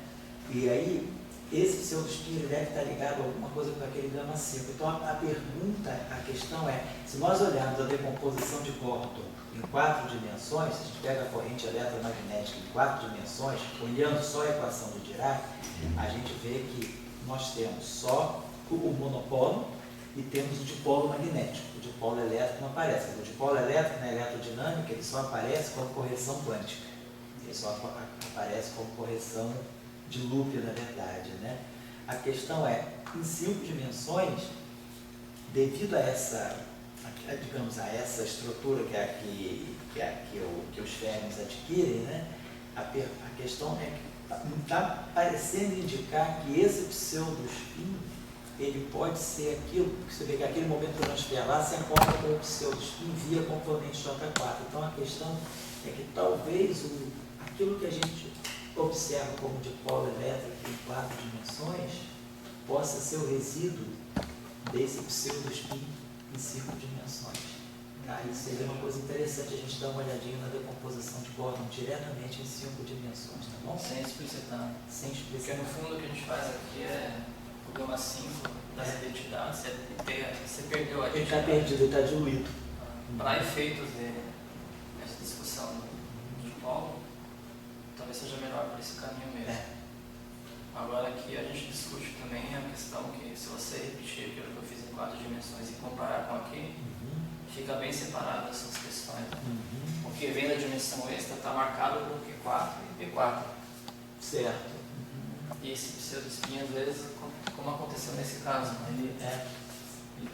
S1: E aí, esse pseudo-spin deve estar ligado a alguma coisa com aquele gama 5. Então, a questão é, se nós olharmos a decomposição de Gordon em 4 dimensões, se a gente pega a corrente eletromagnética em 4 dimensões, olhando só a equação do Dirac, a gente vê que nós temos só o monopolo e temos o dipolo magnético. O dipolo elétrico não aparece. O dipolo elétrico na eletrodinâmica, ele só aparece como correção quântica. Ele só aparece como correção de loop, na verdade, né? A questão é, em 5 dimensões, devido a essa, digamos, a essa estrutura que os férmions adquirem, né? A questão é que está parecendo indicar que esse pseudo-spin ele pode ser aquilo, porque você vê que aquele momento transfer lá se encontra com o pseudo-spin via componente J4. Então a questão é que talvez aquilo que a gente observa como dipolo elétrico em 4 dimensões possa ser o resíduo desse pseudo-spin em 5 dimensões. Aí seria uma coisa interessante a gente dar uma olhadinha na decomposição de Gordon diretamente em 5 dimensões, tá bom?
S2: Sem explicitar.
S1: Sem
S2: Porque
S1: explicar.
S2: no fundo o que a gente faz aqui é o problema 5 das identidades, você perdeu a
S1: Ele está
S2: identidade.
S1: perdido, ele está diluído.
S2: Para efeitos dessa discussão de polo, talvez seja melhor por esse caminho mesmo. Agora aqui a gente discute também a questão que se você repetir aquilo que eu fiz em 4 dimensões e comparar com aqui, fica bem separado essas questões. O que vem da dimensão extra está marcado por Q4 e P4.
S1: Certo.
S2: E esse pseudo-spin, às vezes, como aconteceu nesse caso, ele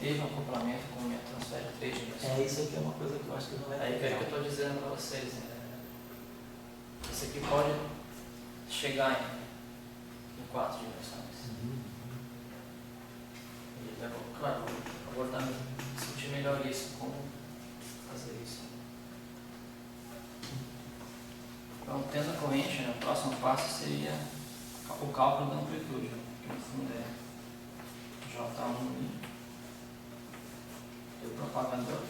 S2: teve um acoplamento com o transfer de 3 dimensões.
S1: Isso aqui é uma coisa que eu acho que não é
S2: Aí que eu estou dizendo para vocês, isso aqui pode chegar em 4 dimensões. E, claro, abordar, discutir melhor isso, como fazer isso. Então, tendo a corrente, o próximo passo seria o cálculo da amplitude, que no fundo é J1 e o propagador.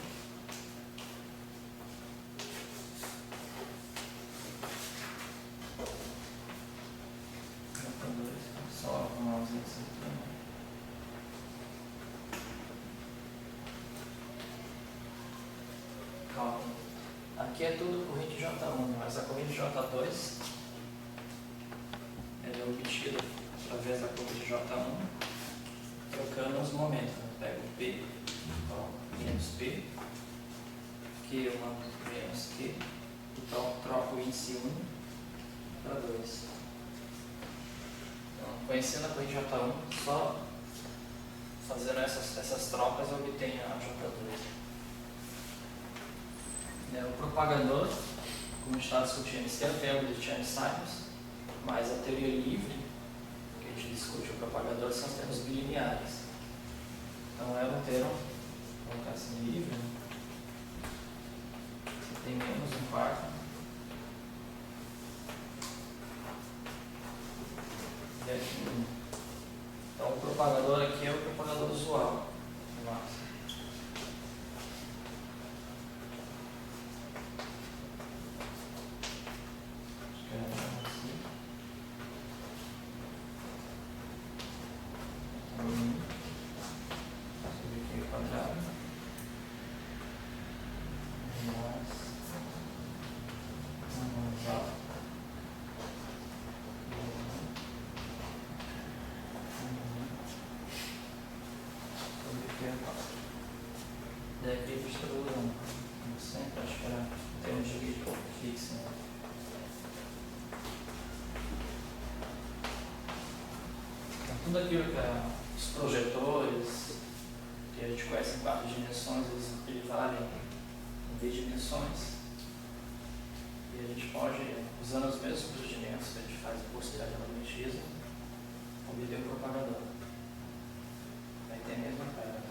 S2: Só arrumar os itens aqui. Cálculo. Aqui é tudo corrente J1, mas a corrente J2 é obtida através da corrente J1, trocando os momentos. Eu pego P menos P, Q1 menos Q, então troco o índice 1 para 2. Então, conhecendo a corrente J1, só fazendo essas trocas eu obtenho a J2. O propagador, como a gente está discutindo, esse é o termo de Chern-Simons, mas a teoria livre, que a gente discute o propagador, são os termos bilineares. Então é um termo, vou colocar assim, livre, você tem menos um quarto, e aqui 1. Então o propagador aqui é o propagador usual, no máximo. Daqui a gente está usando, como sempre, acho que era um termo de vídeo fixo. Né? Então, tudo aquilo que os projetores, que a gente conhece em 4 dimensões, eles valem em 10 dimensões. E a gente pode, usando os mesmos procedimentos que a gente faz em curso de magnetismo, obter o propagador. Vai ter a mesma pedra.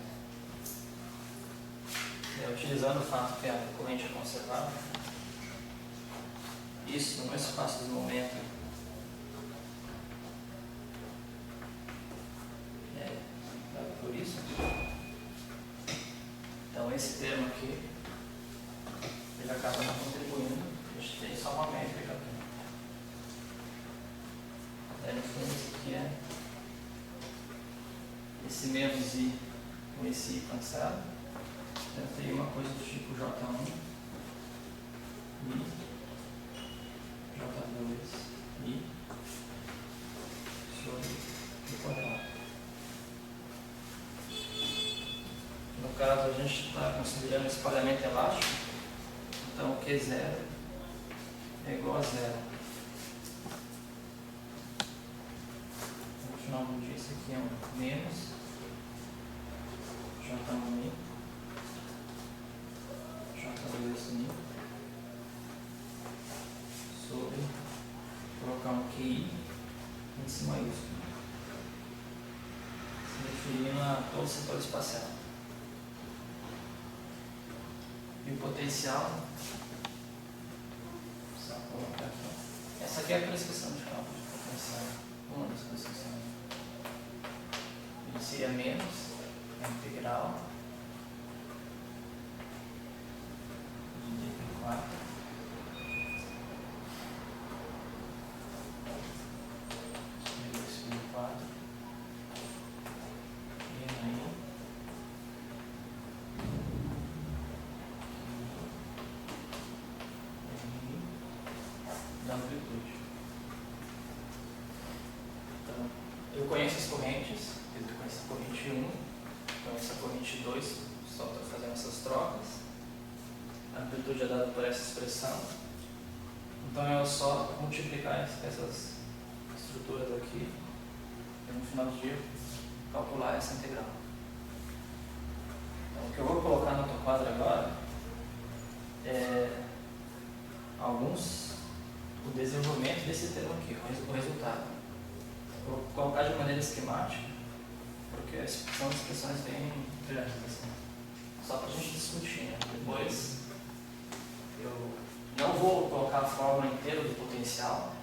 S2: Utilizando o fato que a corrente é conservada, isso no espaço de momento por isso. Então esse termo aqui, ele acaba não contribuindo, a gente tem só uma métrica aqui. Daí no fundo isso aqui é esse menos I com esse I cancela. Eu tenho uma coisa do tipo J1 e J2 e sobre o quadrado. No caso, a gente está considerando espalhamento elástico, então o Q0 é igual a 0. No final do dia, isso aqui é um menos J1 J2 sobre colocar um QI em cima disso. Se todo o setor espacial. E o potencial, só colocar aqui. Essa aqui é a prescrição de campo de potencial, uma das prescrições. Ele seria menos a integral de dp4 2π4 e aí da amplitude. Então, eu conheço as correntes, eu conheço a corrente 1, conheço a corrente 2, só estou fazendo essas trocas. A amplitude é dada por essa expressão. Então é só multiplicar essas estruturas aqui e no final do dia calcular essa integral. Então, o que eu vou colocar no outro quadro agora é o desenvolvimento desse termo aqui, o resultado. Vou colocar de maneira esquemática, porque são expressões bem grandes, assim, só para a gente discutir, né? Depois eu não vou colocar a fórmula inteira do potencial,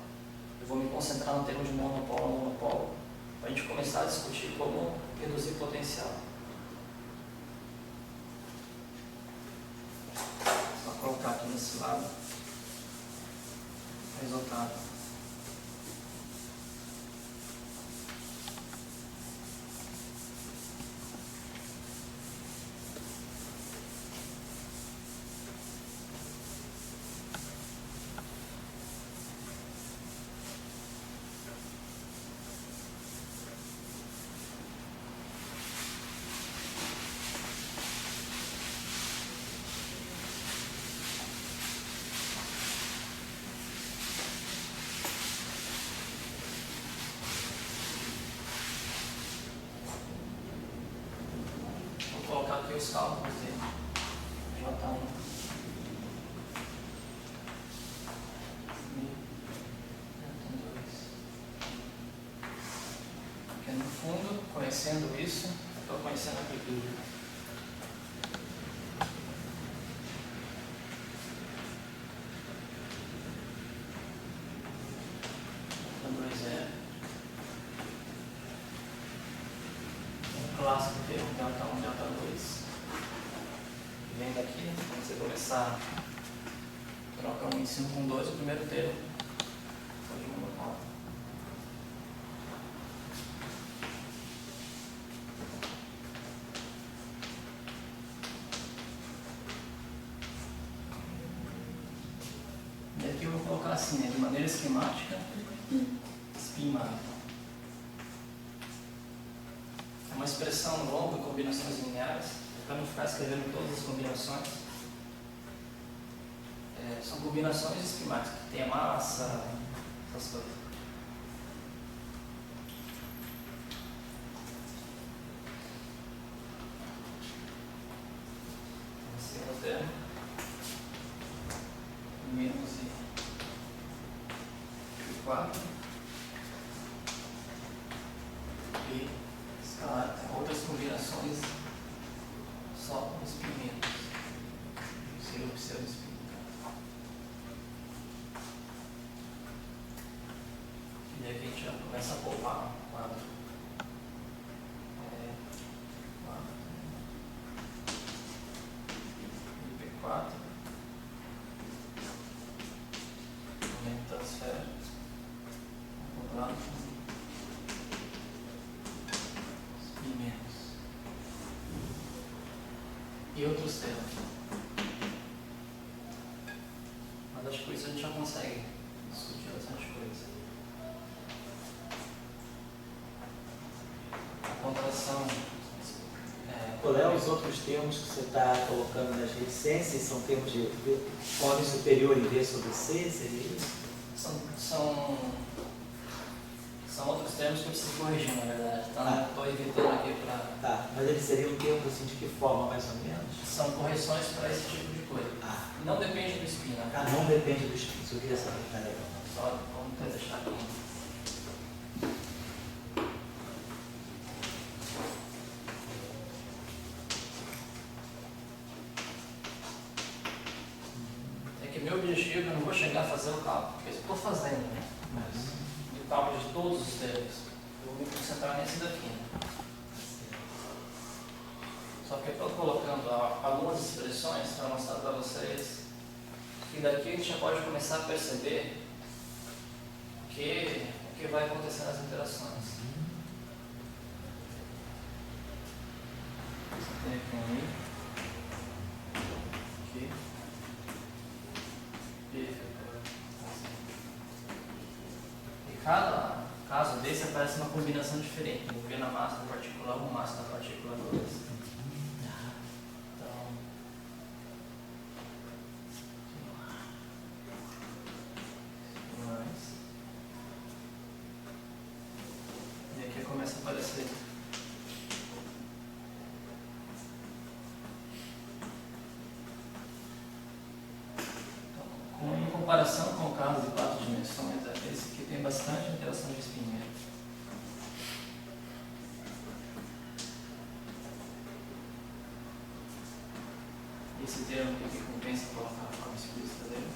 S2: eu vou me concentrar no termo de monopolo a monopolo, para a gente começar a discutir como reduzir potencial. Só colocar aqui nesse lado o resultado. Vou colocar aqui os cálculos de J1 e J2. Porque no fundo, conhecendo isso, estou conhecendo a amplitude. Clássico ter um delta1, delta2, vem daqui, quando você começar, troca 1 em cima com 2, o primeiro termo foi de monopolo. E aqui eu vou colocar assim, né, de maneira esquemática, spin map. Uma expressão longa, combinações lineares, para não ficar escrevendo todas as combinações. São combinações esquemáticas, que tem a massa, essas coisas. Esse é o termo. Menos e 4. E outras combinações só com os primeiros. Seria o pseudo-spin. E daí a gente já começa a poupar o quadro. IP4. Momento transfer. Poupar. E outros termos. Mas acho que com isso a gente já consegue discutir bastante coisa. A contração.
S1: Qual é os outros termos que você está colocando nas reticências? São termos de ordem superior em V sobre C? Seria isso?
S2: São outros termos que eu preciso corrigir, na verdade. Então, estou evitando aqui para...
S1: Tá, mas eles seriam termos assim de que forma, mais ou menos?
S2: São correções para esse tipo de coisa. Não depende do spin, né?
S1: Não depende do spin, isso eu queria saber. Tá legal.
S2: Só vamos deixar aqui. Porque meu objetivo, eu não vou chegar a fazer o cálculo, porque eu estou fazendo, né? O cálculo de todos os dedos. Eu vou me concentrar nesse daqui. Né? Só que eu estou colocando algumas expressões para mostrar para vocês que daqui a gente já pode começar a perceber o que vai acontecer nas interações. Você tem aqui um I, aqui, e cada caso desse aparece uma combinação diferente, envolvendo a massa da partícula 1, massa da partícula 2. Começa a aparecer. Então, em comparação com o caso de 4 dimensões, esse aqui tem bastante interação de spin. Esse termo aqui compensa colocar a forma explícita dele.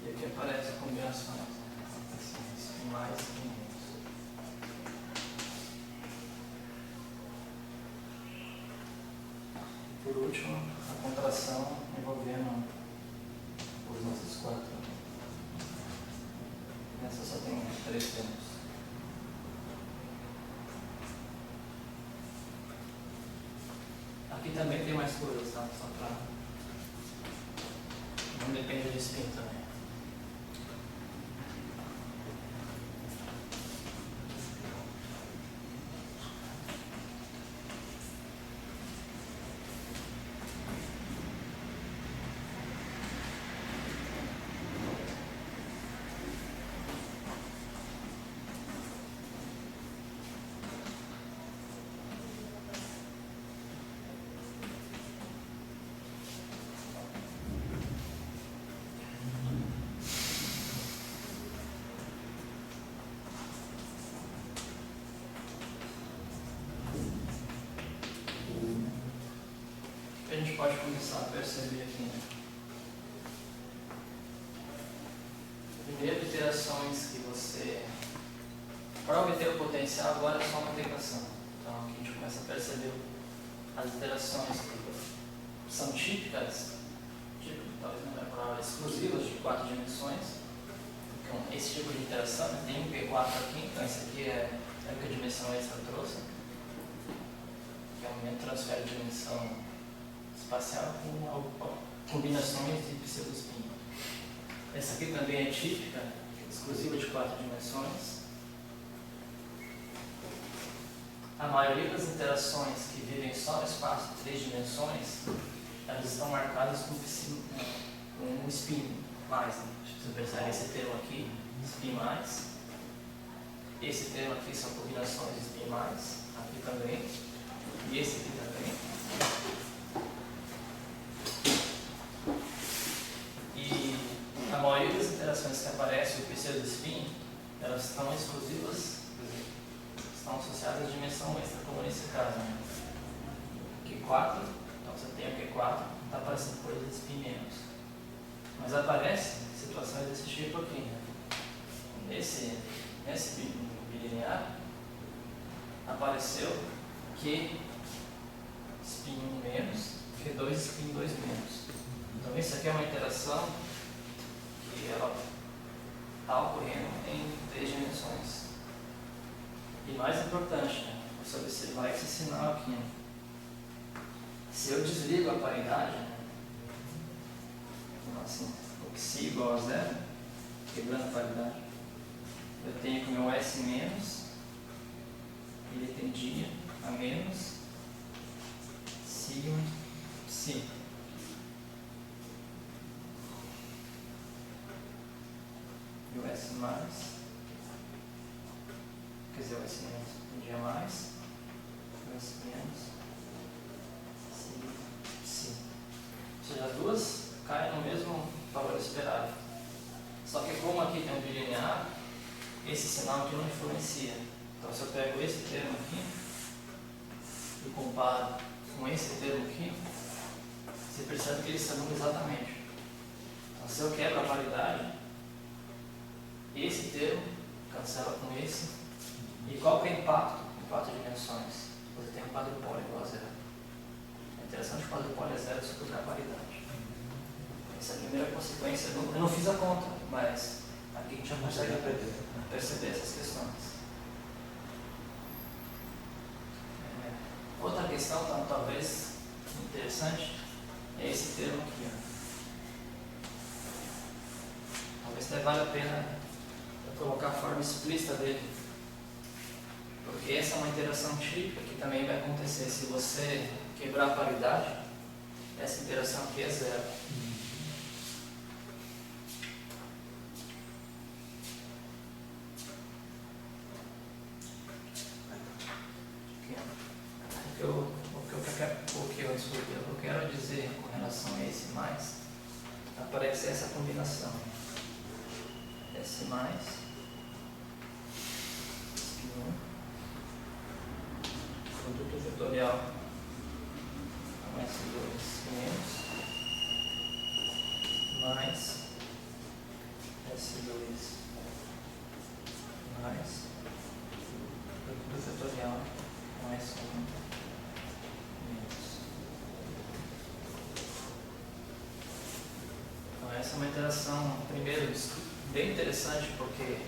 S2: E aqui aparece combinações, assim, mais e menos. E por último, a contração envolvendo os nossos 4. Nessa só tem 3 termos. Aqui também tem mais coisas, tá? Só para... Não depende de spin também. A gente pode começar a perceber aqui, né? Primeiro, interações que você... Para obter o potencial, agora é só uma integração. Então, aqui a gente começa a perceber as interações que são típicas, talvez não é a palavra, exclusivas de 4 dimensões. Então, esse tipo de interação, né? Tem um P4 aqui, então esse aqui é a única dimensão extra que eu trouxe, que é um momento de transfer de dimensão espacial com combinações de pseudospin. Essa aqui também é típica, exclusiva de 4 dimensões. A maioria das interações que vivem só no espaço de 3 dimensões, elas estão marcadas com um spin mais. Né? Você percebe esse termo aqui, spin mais. Esse termo aqui são combinações de spin mais, aqui também. E esse aqui também. E a maioria das interações que aparecem o pseudo-spin, elas estão exclusivas, estão associadas à dimensão extra, como nesse caso. Né? Q4, então você tem o Q4, está aparecendo coisa de spin menos. Mas aparecem situações desse tipo aqui. Né? Nesse bilinear, apareceu Q spin 1 menos, Q2 spin 2 isso aqui é uma interação que ela está ocorrendo em 3 dimensões. E mais importante, né, você observar esse sinal aqui. Se eu desligo a paridade, então, assim, o que igual a zero, quebrando a paridade, eu tenho que o meu S menos, ele tendia a menos sigma psi. E o S mais, quer dizer, o S menos tendia mais, o S menos sigma psi. Ou seja, as duas caem no mesmo valor esperado. Só que como aqui tem um bilinear, esse sinal aqui não influencia. Então se eu pego esse termo aqui e comparo com esse termo aqui, você percebe que eles se anulam exatamente. Então se eu quebro a paridade, esse termo cancela com esse. E qual que é o impacto em 4 dimensões? Você tem um quadrupólio igual a zero. É interessante que o quadrupólio é zero se eu quebrar a paridade. Essa é a primeira consequência. Eu não fiz a conta, mas aqui a gente já consegue perceber essas questões. Outra questão, talvez interessante, é esse termo aqui. Talvez até valha a pena eu colocar a forma explícita dele. Porque essa é uma interação típica que também vai acontecer. Se você quebrar a paridade, essa interação aqui é zero. O que eu quero dizer com relação a esse mais, aparece essa combinação. S mais, spin1, produto vetorial com S2 menos, mais S2 mais, produto vetorial com S1. Essa é uma interação, primeiro, bem interessante, porque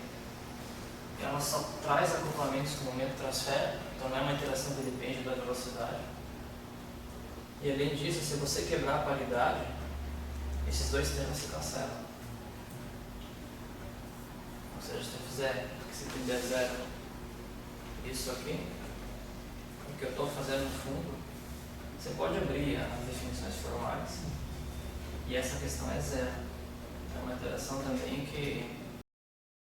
S2: ela só traz acoplamentos com o momento transfere, então não é uma interação que depende da velocidade. E além disso, se você quebrar a paridade, esses dois termos se cancelam. Ou seja, se eu fizer, se der zero, isso aqui, o que eu estou fazendo no fundo, você pode abrir as definições formais. E essa questão é zero. É uma interação também que